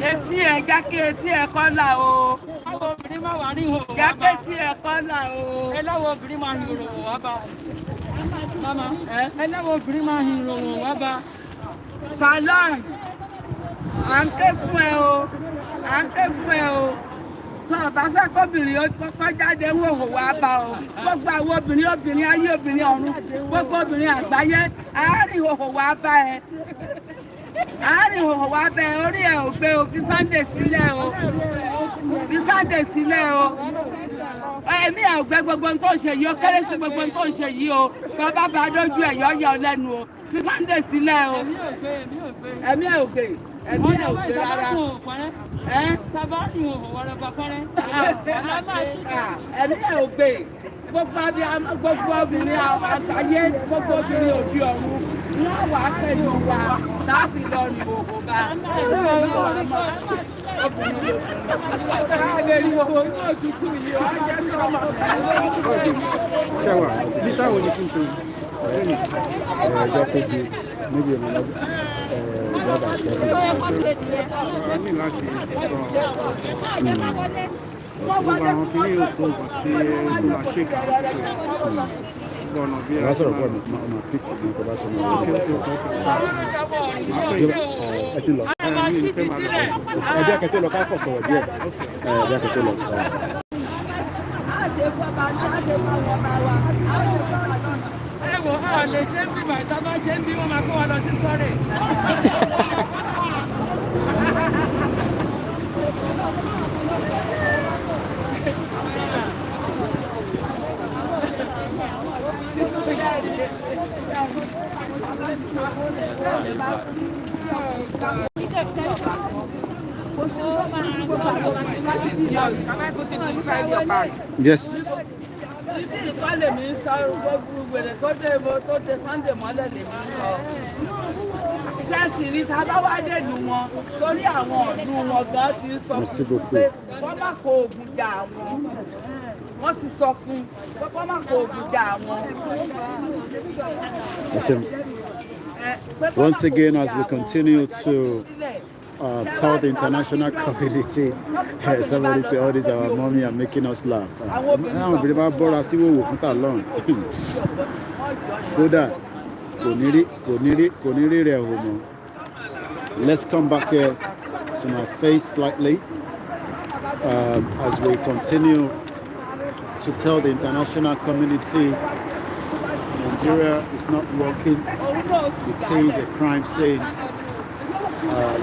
etí ẹ̀ jákè etí ẹ̀ kọ́ là o jákè etí ẹ̀ kọ́ là o. ẹlẹ́wọ̀n obìnrin máa hin ìròwò wá bá ẹlẹ́wọ̀n obìnrin máa hin ìròwò wá bá. Talon à ń ké fún ẹ o tó o bá fẹ́ kóbìnrin ó kọ́kọ́ jáde ń wòwò wá bá o gbogbo àwọn obìnrin ayé obìnrin ọ̀run gbogbo obìnrin àgbáyé àárín ìhòhò wá bá ẹ orí ẹ ò gbé o fi Sunday sílẹ̀ o ẹ̀mí ẹ̀ ò gbé gbogbo ohun tó ń ṣe yìí ó kéré sí gbogbo ohun tó ń ṣe yìí o tó bá bá dójú ẹ̀ yọ ọ lẹ́nu o fi Sunday sílẹ̀ o ẹ̀mí ẹ̀ ò gbé rárá tàbá ní òhò wọ̀rọ̀ pàpẹ́rẹ́ ẹ̀mí ẹ̀ ò gbé gbogbo obìnrin àgbáyé gbogbo obìnrin òbí ọ̀run wọ́n wà pẹ̀lú wa láti lọ ní òhò bá ṣẹ́wà bí táwọn ní kí n ṣe ẹjọ́ kóbi níbi ìrìnà ìjọba ìṣẹ́gun ní láti gbogbo àwọn kí ní òkú nǹkan tí ó máa ṣe lọ́nà bí i lásọ̀rọ̀ pọ̀ ọmọ píkì ní ọkọ̀ bá sọ mọ́ ọ̀rọ̀ ẹ ti lọ ẹjẹ́ kẹtẹ́ lọ káàkọ̀ sọ̀rọ̀ díẹ̀ ẹjẹ́ kẹtẹ́ lọ. ẹ̀wọ̀n a lè ṣe ń bí bàtà bá ṣe ń bí wọ́n máa kó wa lọ sí sọ́rẹ̀. This is yours. Can I put it inside your bag? Yes. Títí ìpálẹ̀ mi ń sọ gbogbo gbèrè tó dé Sunday mọ́lẹ̀ lè mi sọ. Iṣẹ́ sì rí ta bá wá dèlù wọn torí àwọn ọ̀dùn wọn gan ti sọ fún pé wọ́n má kó oògùn jà wọn. Wọ́n ti sọ fún pé wọ́n má kó oògùn jà wọn. Once again, as we continue to tell the international community, somebody say, "Oh, this our mommy are making us laugh." Now, we never bought us even with that long. Let's come back here to my face slightly as we continue to tell the international community Nigeria is not working. It is a crime scene.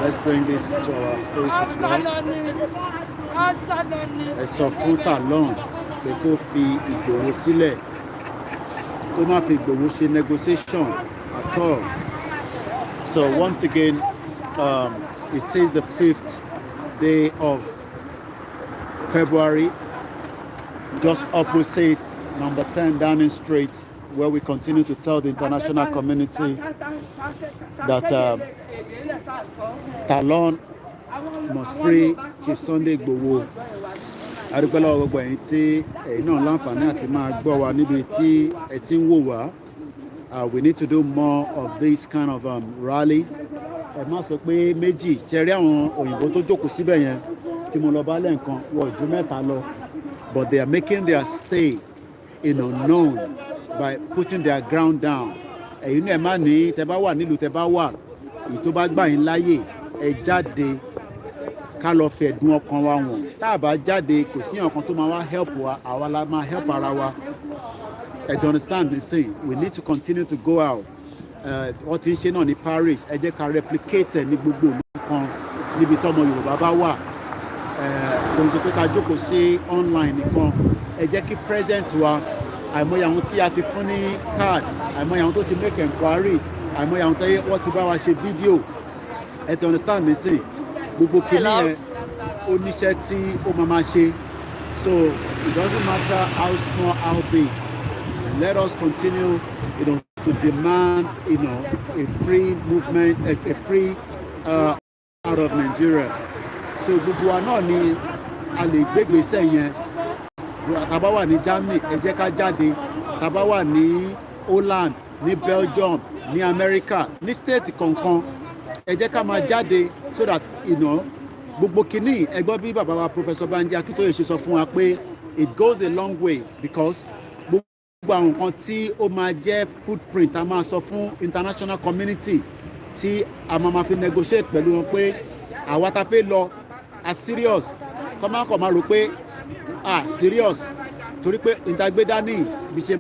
Let's bring this to our face as well. Ẹ̀sọ́ fún Talon pé kó fi Igboho sílẹ̀, kó má fi Igboho ṣe negotiation at all. So once again, it is the 5th day of February, just opposite number 10 Downing Street, where we continue to tell the international community that Talon must free Chief Sunday Igboho. Adúpẹ́ lọ́wọ́ gbogbo ẹ̀yin tí ẹ̀yin náà láǹfààní àti máa gbọ́ wa níbi tí ẹ ti ń wò wá. We need to do more of these kind of rallies. Ẹ má sọ pé méjì ṣẹ̀rí àwọn òyìnbó tó jókòó síbẹ̀ yẹn tí mo lọ bá lẹ́ǹkan wọ̀ ju mẹ́ta lọ. But they are making their stay known by putting their ground down. Ẹ̀yin náà ẹ má ní tẹ bá wà nílùú tẹ bá wà èyí tó bá gbà yín láyè ẹ jáde ká lọ fi ẹ̀dùn ọkàn wa wọ̀n. Tá a bá jáde kò sí ọ̀kan tó máa wá help wa, àwa la máa help ara wa. As you understand me saying, we need to continue to go out. Wọ́n ti ń ṣe náà ní Paris, ẹ jẹ́ ká replicate ẹ̀ ní gbogbo ìlú kan níbi tọ́mọ Yorùbá bá wà. Kò ń sọ pé ká jókòó sí online nìkan, ẹ jẹ́ kí present wa, àìmọye àwọn tí a ti fún ní card, àìmọye àwọn tó ti make enquiries, àìmọye àwọn tó yẹ wọ́n ti bá wa ṣe fídíò. Ẹ ti understand me saying, gbogbo kìíní yẹn ó níṣẹ́ tí ó máa ṣe. So it doesn't matter how small, how big. Let us continue, to demand, a free movement, a free out of Nigeria. So gbogbo wa náà ni a lè gbégbèsè yẹn. Tá bá wà ní Germany, ẹ jẹ́ ká jáde. Tá bá wà ní Holland, ní Belgium, ní America, ní state kọ̀ọ̀kan, ẹ jẹ́ ká máa jáde so that gbogbo kìíní ẹ gbọ́ bí bàbá wa Professor Banji Akintoye ṣe sọ fún wa pé it goes a long way because gbogbo àwọn nǹkan tí ó máa jẹ́ footprint a máa sọ fún international community tí a máa fi negotiate pẹ̀lú wọn pé àwa ta fẹ́ lọ a serious kọ́ máa kọ̀ máa rò pé serious torí pé ìtagbédání bí ṣe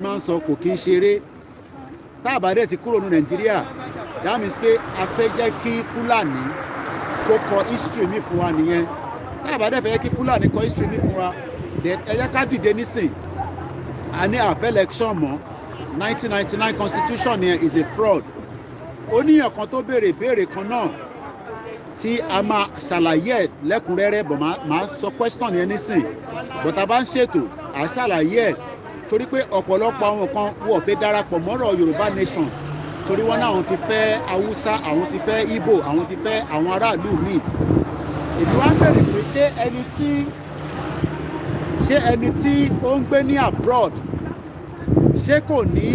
máa ń sọ kò kí ń ṣeré tá a bá dẹ̀ ti kúrò ní Nàìjíríà that means pé a fẹ́ jẹ́ kí Fúlàní kó kọ history mi fún wa nìyẹn tá a bá dẹ̀ fẹ́ kí Fúlàní kọ history mi fún wa ẹ jẹ́ ká dìde nísìn. A ní àfẹ́ election mọ́ 1999 constitution yẹn is a fraud. Ó níyàn kan tó béèrè ìbéèrè kan náà tí a máa ṣàlàyé ẹ̀ lẹ́kùnrẹ́rẹ́ bọ̀ máa sọ question yẹn nísìn but a bá ń ṣètò à ṣàlàyé ẹ̀ torí pé ọ̀pọ̀lọpọ̀ àwọn kan wọ́n fẹ́ darapọ̀ mọ́rọ̀ Yorùbá nation torí wọ́n náà àwọn ti fẹ́ Haúsá, àwọn ti fẹ́ Igbo, àwọn ti fẹ́ àwọn aráàlú míì. Èmi wá ń bèrè pé ṣé ẹni tí ó ń gbé ní abroad ṣé kò ní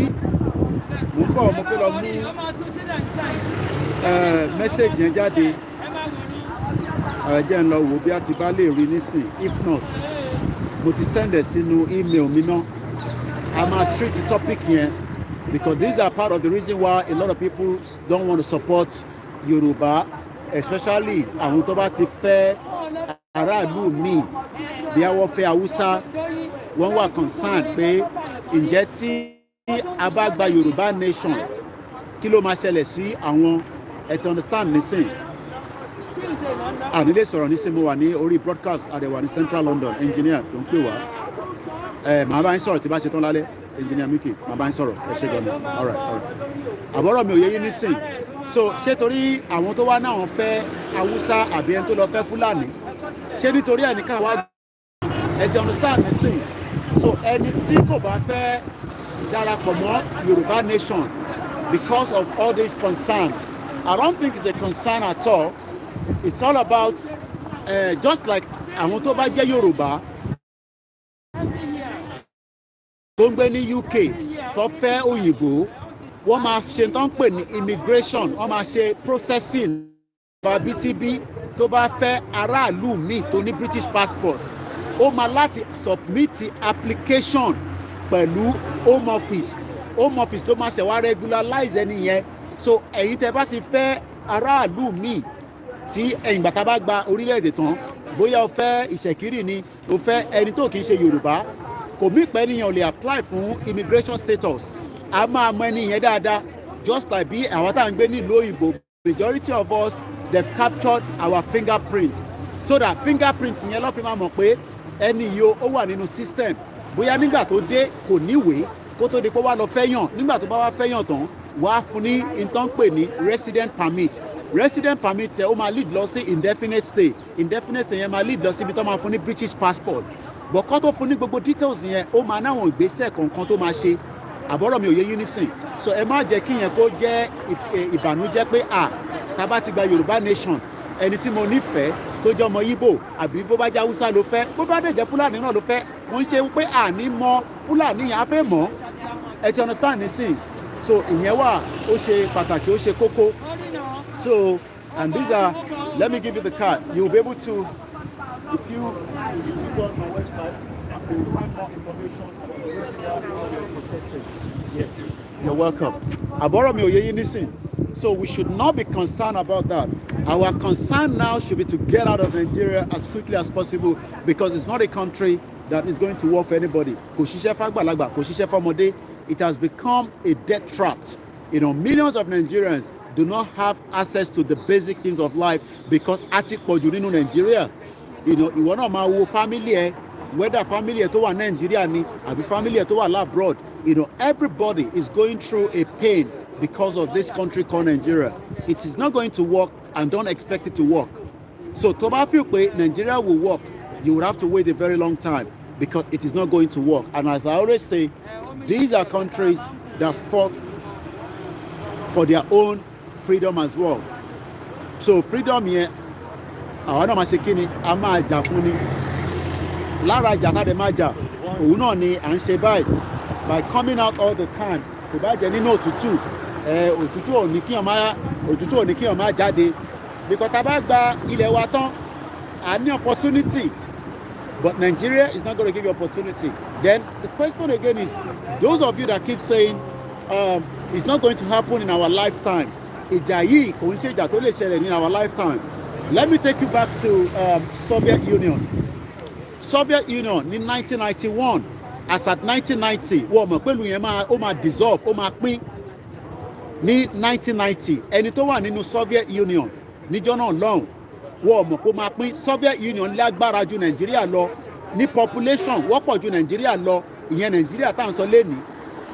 mo ń bọ̀ mo fẹ́ lọ mú mẹ́sẹ̀gì yẹn jáde jẹ́ ń lọ wò bí a ti bá lè rí nísìn if not mo ti send ẹ̀ sínú email mi náà a máa treat the topic yẹn because these are part of the reason why a lot of people don't want to support Yorùbá especially àwọn tó bá ti fẹ́ aráàlú míì bí àwọn fẹ́ Haúsá wọ́n wà concerned pé ǹjẹ́ tí a bá gba Yorùbá nation kí ló máa ṣẹlẹ̀ sí àwọn ẹ ti understand nísìn ànílé sọ̀rọ̀ nísìn mo wà ní orí broadcast àdẹ̀wà ní Central London engineer tó ń pè wá màá bá yín sọ̀rọ̀ tí bá ṣe tán lálẹ́ engineer Miki màá bá yín sọ̀rọ̀ ẹ ṣe gan-an all right àbọ̀rọ̀ mi ò yé yín nísìn so ṣé torí àwọn tó wá náà fẹ́ Haúsá àbí ẹni tó lọ fẹ́ Fúlàní ṣé nítorí ẹnìkan wá ẹ ti understand me sìn so ẹni tí kò bá fẹ́ darapọ̀ mọ́ Yorùbá nation because of all this concern I don't think it's a concern at all it's all about just like àwọn tó bá jẹ́ Yorùbá tó ń gbé ní UK tó fẹ́ òyìnbó wọ́n máa ṣe tó ń pè ní immigration wọ́n máa ṣe processing bá BCB tó bá fẹ́ aráàlú míì tó ní British passport ó máa láti submit application pẹ̀lú home office ló máa ṣe wá regularize ẹni yẹn so ẹ̀yin tẹ́ bá ti fẹ́ aráàlú míì tí ẹ̀yìn gbàtà bá gba orílẹ̀-èdè tán bóyá o fẹ́ ìṣẹ̀kírì ni o fẹ́ ẹni tó kì í ṣe Yorùbá kò mí pẹ́ níyàn lè apply fún immigration status a máa mọ ẹni yẹn dáadáa just like bí àwọn tá à ń gbé nílùú òyìnbó majority of us they've captured our fingerprint so that fingerprint yẹn ló fi máa mọ̀ pé ẹni yìí ó wà nínú system bóyá nígbà tó dé kò níwèé kó tó di pé wá lọ fẹ́ yàn nígbà tó bá wá fẹ́ yàn tán wàá fún ní ìtàn pè ní resident permit yẹn ó máa lead lọ sí indefinite stay yẹn máa lead lọ síbi tó máa fún ní British passport but kó tó fún ní gbogbo details yẹn ó máa náwọn ìgbésẹ̀ kọ̀ọ̀kan tó máa ṣe àbọ̀rọ̀ mi ò yé yín nísìn so ẹ má jẹ́ kí yẹn kó jẹ́ ìbànújẹ́ pé tá bá ti gba Yorùbá nation ẹni tí mo nífẹ̀ẹ́ tó jẹ́ ọmọ Ìgbò àbí bó bá jẹ́ Haúsá ló fẹ́ bó bá dẹ̀ jẹ́ Fúlàní náà ló fẹ́ kò ń ṣe pé àní mọ Fúlàní yẹn á fẹ́ mọ̀ ẹ ti understand nísìn so ìyẹn wà ó ṣe pàtàkì ó ṣe kókó so and these are let me give you the card you will be able to if you go on my website you will find more information about the how you're protected. Yes, you're welcome. Àbọ̀rọ̀ mi ò yé yín nísìn. So we should not be concerned about that. Our concern now should be to get out of Nigeria as quickly as possible because it's not a country that is going to work for anybody. Kò ṣiṣẹ́ fàgbàlagbà, kò ṣiṣẹ́ fọmọdé. It has become a death trap. You know, millions of Nigerians do not have access to the basic things of life because a ti pọ̀jù nínú Nigeria. You know, ìwọ náà máa wo family ẹ, whether family ẹ tó wà Nigeria ni àbí family ẹ tó wà abroad. You know, everybody is going through a pain because of this country called Nigeria. It is not going to work and don't expect it to work. So tó bá feel pé Nigeria will work, you would have to wait a very long time because it is not going to work. And as I always say, these are countries that fought for their own freedom as well. So freedom yẹn, àwọn náà máa ṣe kí ni, a máa jà fún ni. Lára ìjà tá a dẹ̀ máa jà, òun náà ni à ń ṣe báyìí. By coming out all the time, kò bá jẹ́ nínú òtútù, òtútù ò ní kíyàn máa jáde. Because tá a bá gba ilẹ̀ wa tán, a ní opportunity. But Nigeria is not going to give you opportunity. Then the question again is, those of you that keep saying it's not going to happen in our lifetime. Ìjà yìí kò ń ṣe ìjà tó lè ṣẹlẹ̀ in our lifetime. Let me take you back to Soviet Union. Soviet Union ní 1991, as at 1990, wọ́n mọ̀ pẹ̀lú yẹn ó máa dissolve, ó máa pín. Ní 1990, ẹni tó wà nínú Soviet Union níjọ́ náà lọ́hùn, wọ́n mọ̀ kó máa pín. Soviet Union lágbára ju Nàìjíríà lọ, ní population wọ́pọ̀ ju Nàìjíríà lọ, ìyẹn Nàìjíríà tá à ń sọ lẹ́ni.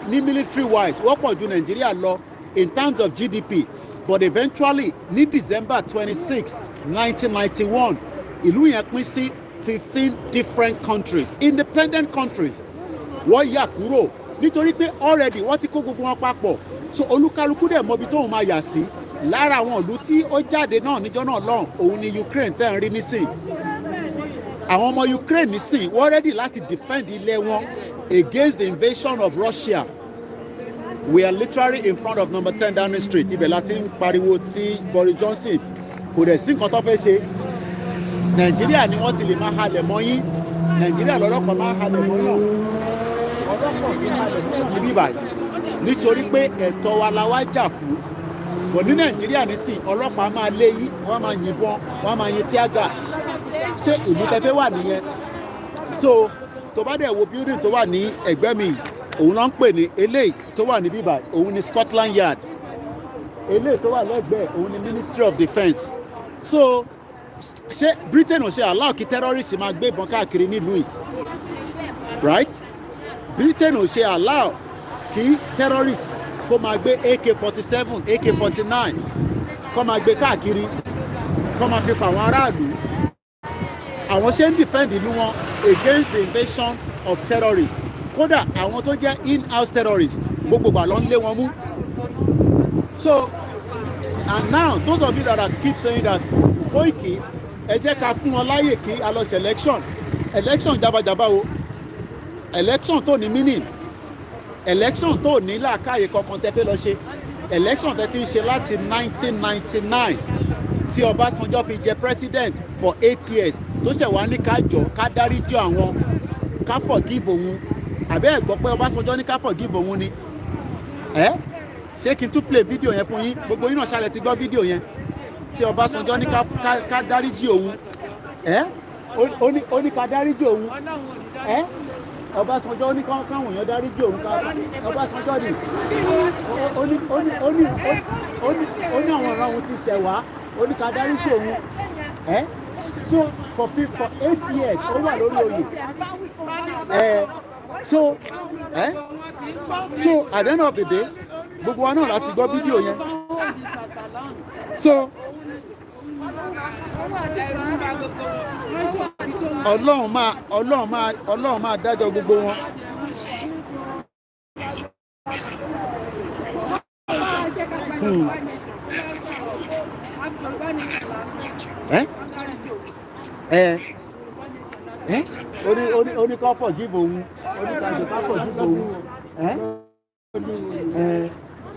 Ní military wise wọ́pọ̀ ju Nàìjíríà lọ in terms of GDP. But eventually ní December 26, 1991, ìlú yẹn pín sí 15 different countries, independent countries. Wọ́n yà kúrò nítorí pé already wọ́n ti kó gbogbo wọn papọ̀. So olúkálukú dẹ̀ mọ ibi tóun máa yà sí. Lára àwọn ìlú tí ó jáde náà níjọ́ náà lọ́hùn, òun ni Ukraine tẹ́ ń rí nísìn. Àwọn ọmọ Ukraine nísìn wọ́n ready láti defend ilé wọn against the invasion of Russia. We are literally in front of number 10 Downing Street. Ibẹ̀ láti ń pariwo tí Boris Johnson kò dẹ̀ sí nǹkan tó fẹ́ ṣe. Nàìjíríà ni wọ́n ti lè máa halẹ̀ mọ́ yín. Nàìjíríà lọ́lọ́pàá máa halẹ̀ mọ́ yàn. Ọlọ́pàá ti halẹ̀ mọ́ yàn níbí báyìí. Nítorí pé ẹ̀tọ́ wa la wá jà fún. Bọ̀ ní Nàìjíríà nísìn ọlọ́pàá máa lé yín, wọ́n máa yìnbọn, wọ́n máa yin tear gas. Ṣé ìlú tẹ́fẹ́ wà nìyẹn? So tó bá dẹ̀ wo building tó wà ní ẹ̀gbẹ́ mi, òun ló ń pè ní eléyìí tó wà ní bíbá, òun ni Scotland Yard. Eléyìí tó wà lẹ́gbẹ̀ẹ́, òun ni Ministry of Defence. So ṣé Britain ò ṣe allow kí terrorists máa gbé ìbọn káàkiri nílùú yìí? Right? Britain ò ṣe allow kí terrorists kó máa gbé AK-47, AK-49 kó máa gbé káàkiri. kọ́ máa fi pa àwọn aráàlú àwọn ṣe ń defend ìlú wọn against the invasion of terrorists kódà àwọn tó jẹ́ in-house terrorists gbogbo gbà ló ń lé wọn mú. So and now those of you that are keep saying that Koiki ẹ jẹ́ ká fún wọn láyè kí a lọ ṣe election jabajaba o election tó ní meaning election tó ní làákàyè kankan tẹ́ fẹ́ lọ ṣe election tẹ́ ti ń ṣe láti 1999 tí Ọbásanjọ́ fi jẹ president for 8 years tó ṣẹ̀ wá ní ká jọ ká dáríjì àwọn ká forgive òun àbẹ́ ẹ̀ gbọ́ pé Ọbásanjọ́ ní ká forgive òun ni ṣé kí n tún play video yẹn fún yín gbogbo yín náà ṣàlẹ̀ ti gbọ́ video yẹn tí Ọbásanjọ́ ní ká dáríjì òun ó ní ká dáríjì òun Ọbásanjọ́ ó ní káwọn èèyàn dáríjì òun Ọbásanjọ́ ni ó ní àwọn ọ̀rọ̀ òun ti ṣẹ̀ wá ó ní ká dáríjì òun so for 8 years ó wà lórí oyè so at the end of the day gbogbo wa náà láti gbọ́ fídíò yẹn so Ọlọ́run máa dájọ́ gbogbo wọn. Oní ká forgive òun ká forgive òun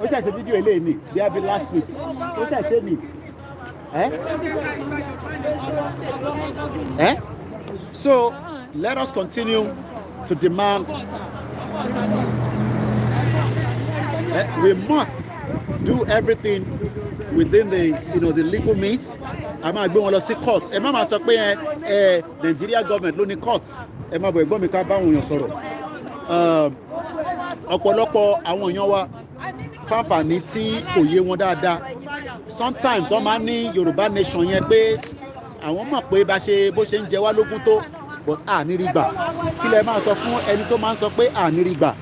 ó ṣàṣe fídíò eléyìí ni bí a bí last week ó ṣàṣe ni so let us continue to demand we must do everything within the legal means. A máa gbé wọn lọ sí court ẹ má máa sọ pé Nigeria government ló ní court ẹ má bọ̀ ẹ̀gbọ́n mi ká bá àwọn èèyàn sọ̀rọ̀ ọ̀pọ̀lọpọ̀ àwọn èèyàn wa fáfàní tí kò yé wọn dáadáa sometimes wọ́n máa ń ní Yorùbá nation yẹn pé àwọn mọ̀ pé bó ṣe ń jẹ wá lógún tó but àníri gbà kí lẹ máa sọ fún ẹni tó máa ń sọ pé àníri gbà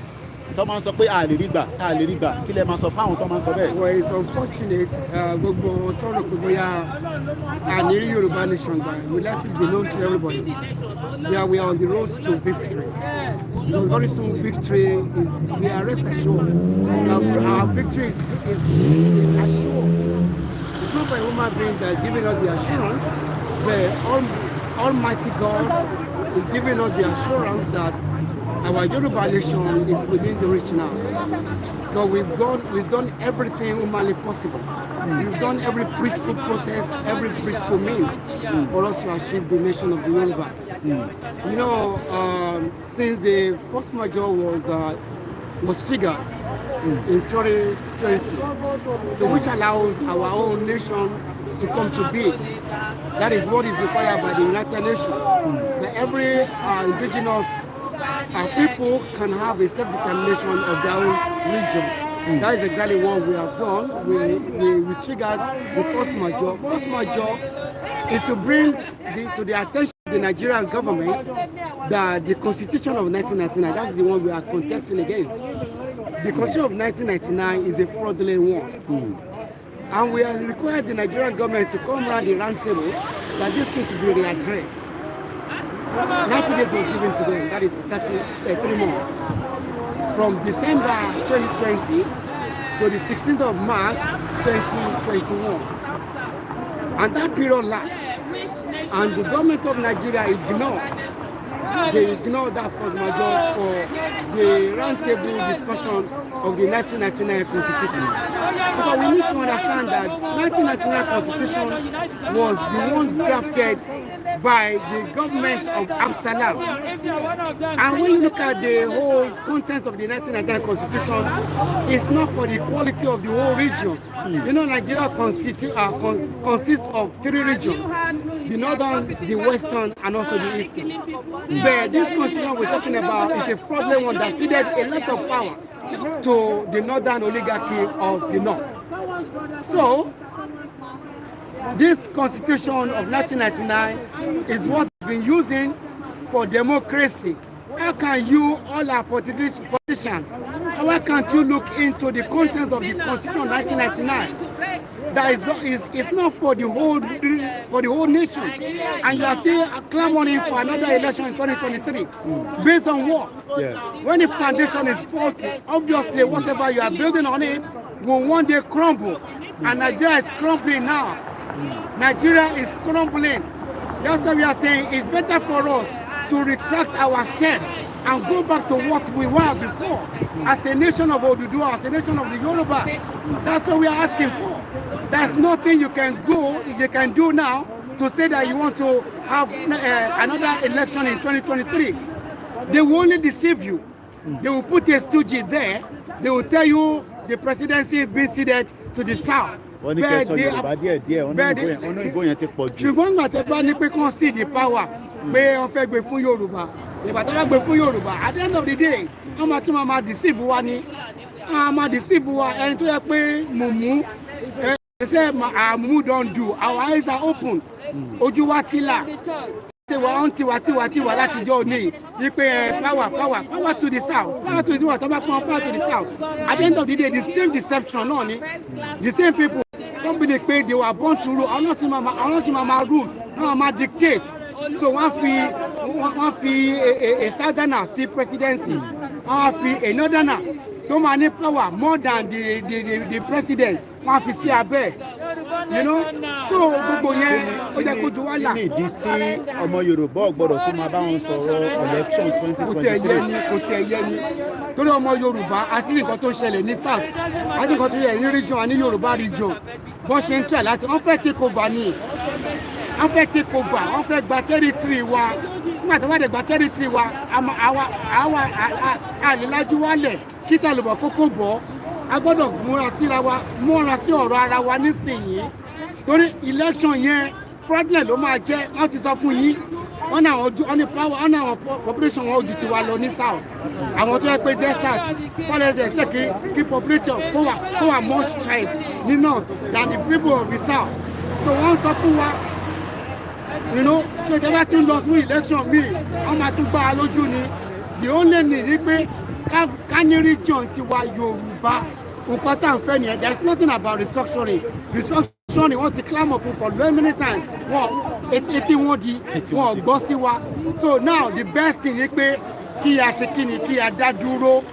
tó máa ń sọ pé àlérí gbà kí lẹ máa sọ fáwọn tó máa ń sọ bẹ́ẹ̀. Well, it's unfortunate gbogbo tọrọ pé bóyá àníri Yorùbá nation gbà we let it be known to everybody that we are on the road to victory. The very soon victory is we are rest assured that our victory is assured. It's not by a human being that is giving us the assurance, but Almighty God is giving us the assurance that our Yoruba nation is within the reach now. So we've done everything humanly possible. We've done every peaceful process, every peaceful means for us to achieve the nation of the Yoruba. You know, since the first major was triggered in 2020, so which allows our own nation to come to be. That is what is required by the United Nations. That every indigenous people can have a self-determination of their own region. That is exactly what we have done. We triggered the first major. First major is to bring to the attention of the Nigerian government that the Constitution of 1999, that's the one we are contesting against. The Constitution of 1999 is a fraudulent one. And we are required the Nigerian government to come around the round table that this needs to be readdressed. 90 days was given to them, that is 3 months. From December 2020 to the 16th of March 2021. And that period lapsed. And the government of Nigeria ignored that force majeure for the roundtable discussion of the 1999 Constitution. Because we need to understand that 1999 Constitution was the one drafted by the government of Absalom. And when you look at the whole contents of the 1999 Constitution, it's not for the quality of the whole region. You know, Nigeria consists of 3 regions: the northern, the western, and also the eastern. But this constitution we're talking about is a fraudulent one that ceded a lot of powers to the northern oligarchy of the north. So, this constitution of 1999 is what we've been using for democracy. How can you, all our politicians, why can't you look into the contents of the constitution of 1999? that is not for the whole nation, and you are still clamoring for another election in 2023. Based on what? Yeah. When the foundation is faulty, obviously whatever you are building on it will one day crumble, and Nigeria is crumbling now. Nigeria is crumbling. That's why we are saying it's better for us to retract our steps and go back to what we were before, as a nation of Oduduwa, as a nation of the Yoruba. That's what we are asking for. There's nothing you can do now to say that you want to have another election in 2023. They will only deceive you. They will put a stooge there. They will tell you the presidency being ceded to the south. Wọ́n ní kẹsàn Yorùbá díẹ̀ ọ̀nà ìbò yẹn ti pọ̀ jù. Ṣùgbọ́n nígbà tẹ́ bá ní pé kán sí the power pé wọ́n fẹ́ gbé fún Yorùbá, ìgbà tó bá gbé fún Yorùbá, at the end of the day wọ́n máa tún máa deceive wa ni, wọ́n máa deceive wa ẹni tó yẹ pé mùmú say our mumu don do, our eyes are open, ojú wa ti là, ṣe wà ń tiwa látijọ́ ní wípé power to the south, power to the south, power to the south. At the end of the day, the same deception náà ni, the same people don't believe pé they were born to rule, àwọn náà ti máa rule, náà máa dictate. So wọ́n fi a southerner sí presidency, wọ́n fi a northerner tó máa ní power more than the president, wọ́n fi sí abẹ́, you know. So gbogbo yẹn ó jẹ́ kó ju wálà. Kí ni ìdí tí ọmọ Yorùbá ò gbọ́dọ̀ tún máa bá wọn sọ̀rọ̀ election 2023? Kò tiẹ̀ yé ni torí ọmọ Yorùbá àti nǹkan tó ṣẹlẹ̀ ní south àti nǹkan tó ṣẹlẹ̀ ní region àní Yorùbá region bọ́n ṣe ń tẹ̀ láti wọ́n fẹ́ take over ni, wọ́n fẹ́ take over, wọ́n fẹ́ gba territory wa. Nígbà tí wọ́n dẹ̀ gba territory wa àwa àlélájú wálẹ̀ kí tàlùbọ̀ kókó bọ̀, a gbọ́dọ̀ múra sí ọ̀rọ̀ ara wa nísìnyí torí election yẹn fraudulent ló máa jẹ́. Wọ́n ti sọ fún yín wọ́n ní power, wọ́n ní àwọn population wọn ojú tiwa lọ ní south, àwọn tó yẹ pé desert policy ṣe kí population kó wà more strive ní north than the people of the south. So wọ́n sọ fún wa, you know, tó ìjọba tí ń lọ sí election míì wọ́n máa tún gbá a lójú ni. The only need ni pé ká ní region tiwa Yorùbá, nǹkan tá à ń fẹ́ nìyẹn. There is nothing about restructuring wọ́n ti clamour fún for very many times, etí wọn di wọn gbọ́ sí wa. So now the best thing ni pé kí a ṣe kí ni, kí a dá dúró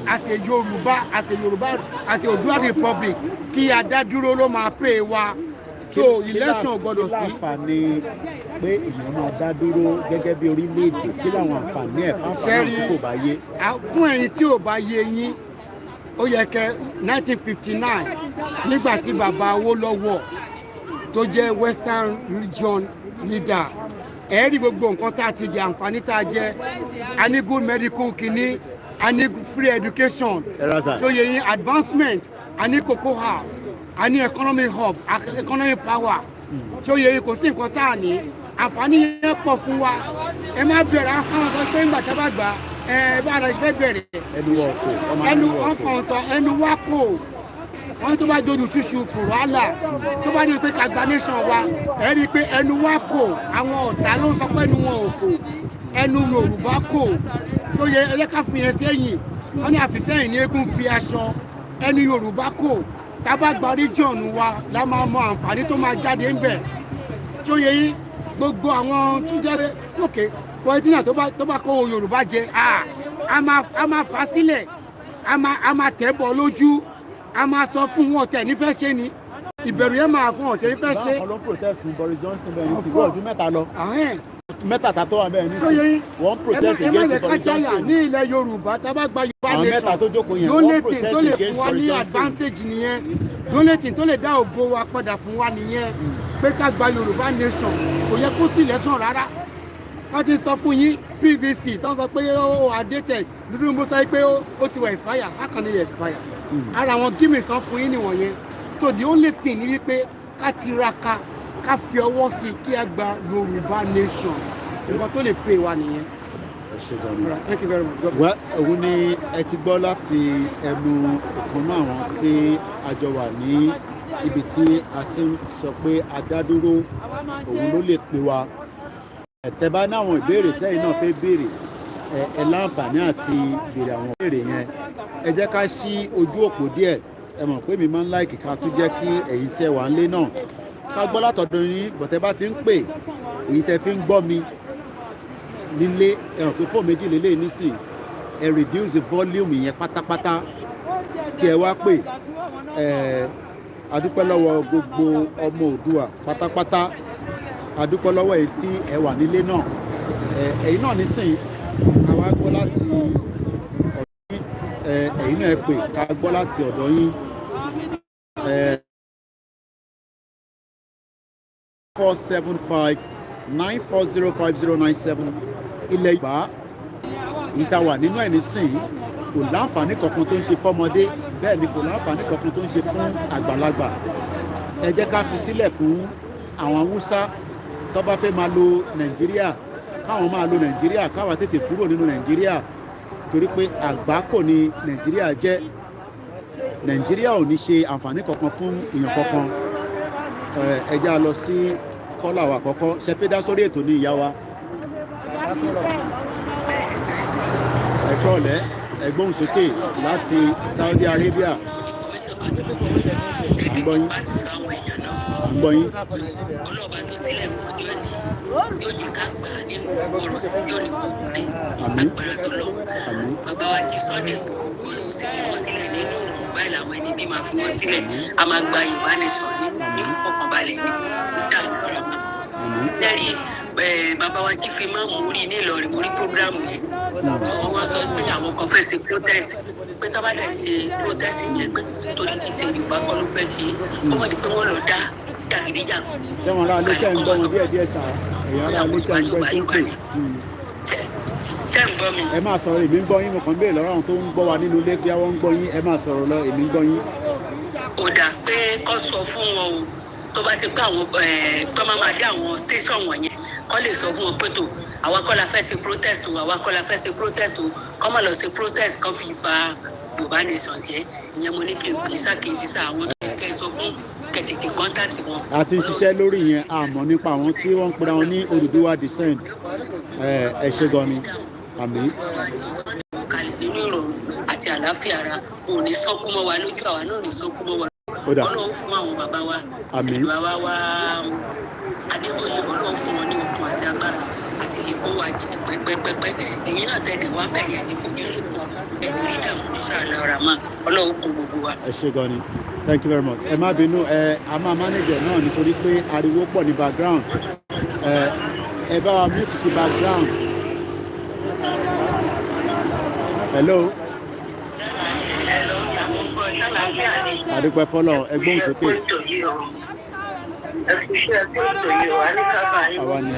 as a Yorùbá, as a Oduduwa Republic, kí a dá dúró ló máa pè wa. So election gbọ́dọ̀ sí. Kí láǹfààní pé èèyàn máa dá dúró gẹ́gẹ́ bí orílẹ̀-èdè, kí làwọn àǹfààní ẹ̀ fáwọn tí kò bá yé? Fún ẹ̀yin tí ò bá yé yín, ó yẹ kẹ́ 1959 nígbà tí bàbá Awólọ́wọ̀ tó jẹ́ Western Region leader, ẹ̀rí gbogbo nǹkan tá a ti jẹ, àǹfààní tá a jẹ, a ní good medical kìíní, a ní free education, tó yẹ yín advancement, a ní cocoa house, a ní economic hub, economic power, tó yẹ yín kò sí nǹkan tá a ní. Àǹfààní yẹn pọ̀ fún wa. Ẹ má bẹ̀rẹ̀ àwọn sọ pé ńgbà tá a bá gbà bá a lọ fẹ́ bẹ̀rẹ̀ ẹnu ọkàn sọ ẹnu wa kò wọ́n tó bá dojú ṣíṣú fòrò àlà tó bá ní pé ká gba nation wa ẹ rí i pé ẹnu wa kò, àwọn ọ̀tá ló ń sọ pé ẹnu wọn ò kò, ẹnu Yorùbá kò. tó yẹ ẹlẹ́ka fi yẹn sẹ́yìn wọ́n ní àfisẹ́yìn ní eégún fi aṣọ, ẹnu Yorùbá kò. Tábà gba region wa la máa mọ àǹfààní tó máa jáde ń bẹ̀. tó yẹ yín gbogbo àwọn tó jẹ́ lókè pọlitíyàn tó bá kó Yorùbá jẹ a máa fà sílẹ̀, a máa tẹ̀ bọ̀ lójú, a máa sọ fún wọn tẹ̀ nífẹ̀ẹ́ ṣe ni, ìbẹ̀rù yẹn máa fún wọn tẹ̀ nífẹ̀ẹ́ ṣe. báwọn ló protest fún Boris Johnson bẹ́ẹ̀ ní ìsìnkú ọdún mẹ́ta lọ, mẹ́tàtà tó wà bẹ́ẹ̀ ní ìsìnkú wọ́n protest against Boris Johnson. ní ilẹ̀ Yorùbá tá a bá gba Yorùbá àwọn mẹ́ta tó jókòó yẹn wọ́n protest tó lè against fún wa ní Boris Johnson. advantage nìyẹn, donating tó lè dá ògo wa padà fún wa nìyẹn, pé ká gba Yorùbá nation kò yẹ kó sí election rárá. Wọ́n ti sọ fún yín PVC tó ń sọ pé ó outdated, dúdú mo sọ pé ó ti wà expire, how can it expire? Ara àwọn gimmicks sọ fún yín nìwọ̀nyẹn. So the only thing ni wípé ká tiraka, ká fi ọwọ́ sí kí a gba Yorùbá nation, nǹkan tó lè pè wá nìyẹn. Thank you very much. Well, òun ni ẹ ti gbọ́ láti ẹnu ìkànnì àwọn tí a jọ wà ní ibi tí a ti ń sọ pé adádúró òun ló lè pè wá. Tẹ́ bá ní àwọn ìbéèrè tẹ́yìn náà fẹ́ béèrè, ẹ láǹfààní àti béèrè àwọn ìbéèrè yẹn. Ẹ jẹ́ ká ṣí ojú òpó díẹ̀ ẹ mọ̀ pé mi máa ń láìkì ká tún jẹ́ kí ẹ̀yin tí ẹ wà ń lé náà ká gbọ́ látọ̀dọ̀ yín bọ̀tẹ́ bá ti ń pè èyí tẹ́ fi ń gbọ́ mi nílé ẹ mọ̀ pé fóònù méjì lélẹ̀ nísìn ẹ reduce the volume yẹn pátápátá kí ẹ wá pè adúpẹ́ lọ́wọ́ gbogbo ọmọ Oòduà pátápátá adúpẹ́ lọ́wọ́ èyí tí ẹ wà nílé náà ẹ̀yin náà nísìn àwa gbọ́ láti ẹ̀yin náà ẹ pè ká gbọ́ láti ọ̀dọ̀ yín 475-940-5097 ilẹ̀ Yorùbá ìta wà nínú ẹ̀ nísìn kò láǹfààní kankan tó ń ṣe fọ́mọdé bẹ́ẹ̀ ni kò láǹfààní kankan tó ń ṣe fún àgbàlagbà ẹ jẹ́ ká fi sílẹ̀ fún àwọn Haúsá tó bá fẹ́ máa lo Nàìjíríà káwọn máa lo Nàìjíríà káwa tètè kúrò nínú Nàìjíríà torí pé àgbákò ni Nàìjíríà jẹ́ Nàìjíríà ò ní ṣe àǹfààní kankan fún èèyàn kankan ẹ jẹ́ a lọ sí kọ́là wa àkọ́kọ́ ṣe fẹ́ dá sórí ètò ní ìyá wa ẹ̀kọ́ ọ̀lẹ́ ẹ̀gbọ́n sókè láti Saudi Arabia àgbọ̀yìn ọlọ́ọ̀bá tó sílẹ̀ kọjọ́ ni yóò jẹ́ ká gbà nínú ọ̀rọ̀ yóò ní gbogbo dé agbára tó lọ bàbá wa ti Sunday Igboho olóhùn sì fi wọ́n sílẹ̀ nínú ìrọ̀rùn báyìí làwọn ẹni bí máa fi wọ́n sílẹ̀ a máa gba Yorùbá nation ní ìfọkànbalẹ̀ ní dáadáa lẹ́rìí bàbá wa ti fi máa mú orí ní Ìlọrin orí prógrámù yẹn wọ́n sọ pé àwọn kan fẹ́ ṣe protest pé tó bá dẹ̀ ṣe protest yẹn pé torí kì í ṣe Yorùbá kọ́ ló fẹ́ ṣe wọ́n di pé wọ́n lọ dá jàgídíjàgùn. ṣé wọn rà lóṣẹ̀ ń gbọ́ wọn díẹ̀ ṣá èèyàn rà lóṣẹ̀ ń gbọ́ tó ń pè. ṣé ń gbọ́ mi. ẹ máa sọ̀rọ̀ èmi ń gbọ́ yín mo kàn ń béèrè lọ́rọ̀ àwọn tó ń gbọ́ wa nínú ilé bí wọ́n ń gbọ́ yín ẹ máa sọ̀rọ̀ lọ èmi ń gbọ́ yín. ó dà pé kó sọ fún wọn o tó bá ṣe pé àwọn tó máa dé àwọn station wọ̀nyẹn kó lè sọ fún wọn pé tó àwa kọ́ la fẹ́ ṣe protest o àwa kọ́ la fẹ́ ṣe protest o kó má lọ ṣe protest kó fi bà Yorùbá nation jẹ́ ìyẹn mo ní kí n pè é sákèésí sá àwọn kẹ́kẹ́ sọ fún kẹ̀tẹ̀kẹ̀ kọ́ńtàtì wọn. a ti ń ṣiṣẹ́ lórí yẹn a mọ̀ nípa àwọn tí wọ́n ń pera wọn ní Odùduwà descent ẹ ṣé gan ni àmín. nínú ìrọ̀rùn àti àlàáfíà ara òun ní sọ́kú mọ́ wa lójú àwa náà ní sọ́kú mọ́ wa Ọlọ́run fún àwọn bàbá wa ìlú àwa wa Adébóyè Ọlọ́run fún wọn ní okun àti agbára àti ikó wa jẹ pẹ́pẹ́pẹ́pẹ́ èyí náà tẹ̀lé wá bẹ̀rẹ̀ ní fojú nìkan ẹ̀mí rí dààmú ṣáàlà ọ̀rà máa Ọlọ́run kún gbogbo wa. ẹ ṣé gan ni thank you very much ẹ má bínú a máa manager náà nítorí pé ariwo pọ̀ ní background ẹ bá wa mute ti background hello. adúpẹ́ fọlọ́ ẹgbọ́n sókè. àwa ni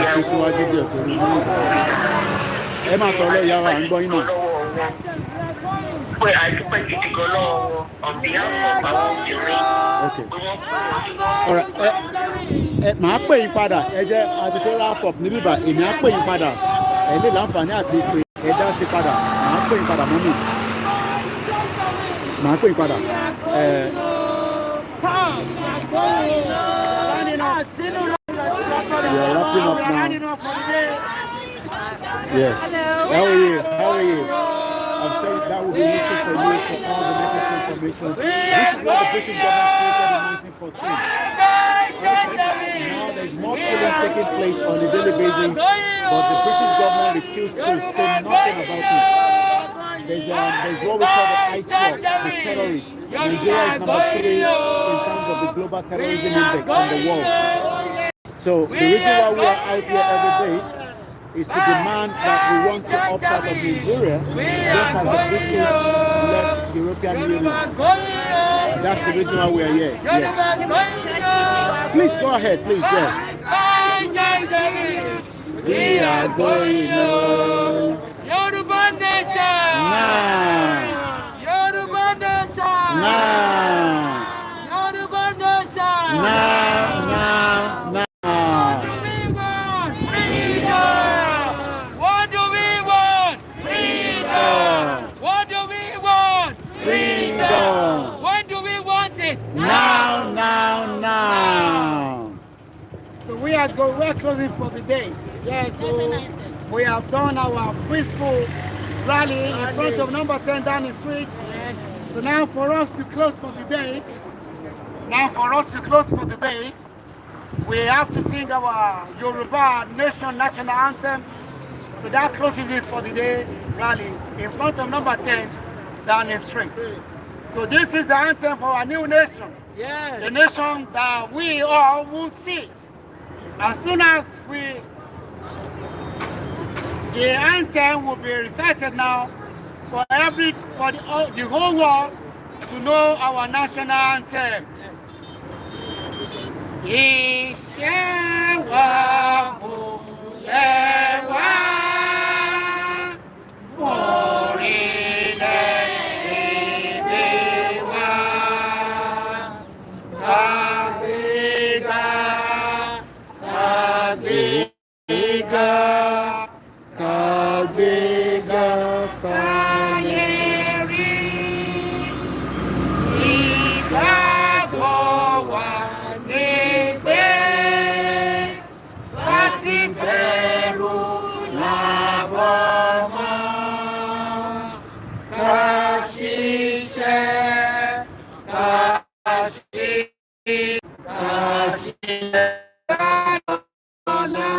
ẹ ṣe síwájú díẹ̀ tó ní ẹ máa sọ̀rọ̀ ìyá wa à ń gbọ́ yín náà. pé àdúpẹ́ gidi gan lọ́wọ́ wọn on behalf of àwọn obìnrin. màá pè yín padà ẹ jẹ́ àti fẹ́ wrap up níbí bá èmi á pè yín padà ẹ lè láǹfààní àti pé ẹ dá sí padà màá pè yín padà mọ́mì màá pè yín padà. We are wrapping up now. Yes. How are you? How are you? I'm saying that will be useful for you for all the necessary information. This is what the British government created in 1914. Now there's more killings taking place on a daily basis, but the British government refused to say nothing about it. There's what we call the ICE war, the terrorists. Nigeria is number 3 in terms of the global terrorism index in the world. So the reason why we are out here every day is to demand that we want to opt out of Nigeria just as the British left the European Union. That's the reason why we are here. Yes. Please go ahead, please. Yes. We are going home. Yoruba nation. Now. Yoruba nation. Now. Yoruba nation. Now. What do we want? Freedom. What do we want? Freedom. When do we want it? Now. So we're closing for the day. Yeah, so We have done our peaceful rally in front of number 10 Downing Street. So now for us to close for the day, we have to sing our Yoruba Nation national anthem. So that closes it for the day rally in front of number 10 Downing Street. So this is the anthem for our new nation. Yes. The nation that we all will see. As soon as the anthem will be recited now for the whole world to know our national anthem. Iṣẹ́ wa fúnlẹ̀ wa, fórílẹ̀-èdè wa, kàgbéga, kàgbéga, kàgbéga fáyé rí. Ìgbàgbọ́ wa ní pé bá ti bẹ̀rù làbọ̀ mọ́, ká ṣiṣẹ́, ká ṣiṣẹ́ lọ́la.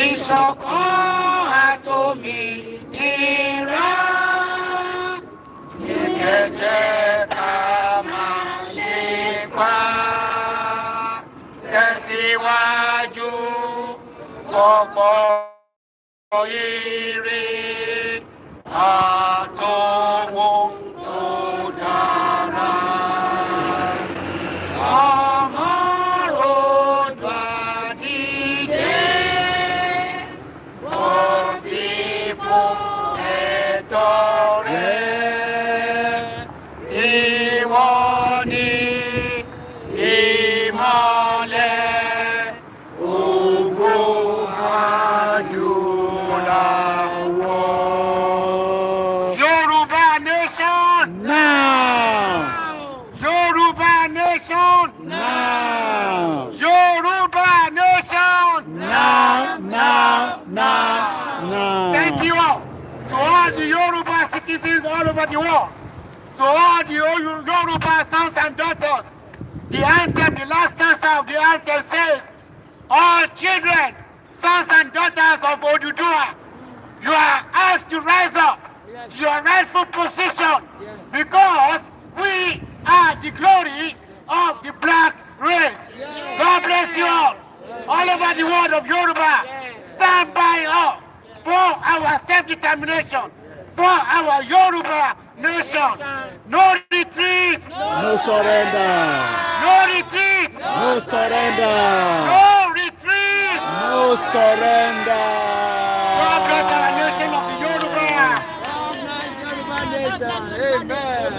Ìṣọ̀kan àtòmìnira ní kẹ̀kẹ́ ká máa lépa. Tẹ̀síwájú fọ́pọ̀ ire àtọwọ́ tó dára. Ọmọ Oòduà dìde, bọ́ sípò ẹ̀tọ́ rẹ̀. Ìwọ ni ìmọ́lẹ̀ ògo adúláwọ̀. Yoruba nation now. Yoruba nation now. Yoruba nation now. Thank you all. To all the Yoruba citizens all over the world. To all the Yoruba sons and daughters. The anthem, the last stanza of the anthem says, all children, sons and daughters of Oduduwa, you are asked to rise up to your rightful position because we are the glory of the black race. God bless you all over the world of Yoruba. Stand by us for our self-determination, for our Yoruba nation. No retreat. No surrender. No retreat. No surrender. No retreat. No surrender. God bless our nation of the Yoruba. Yoruba nation. Amen.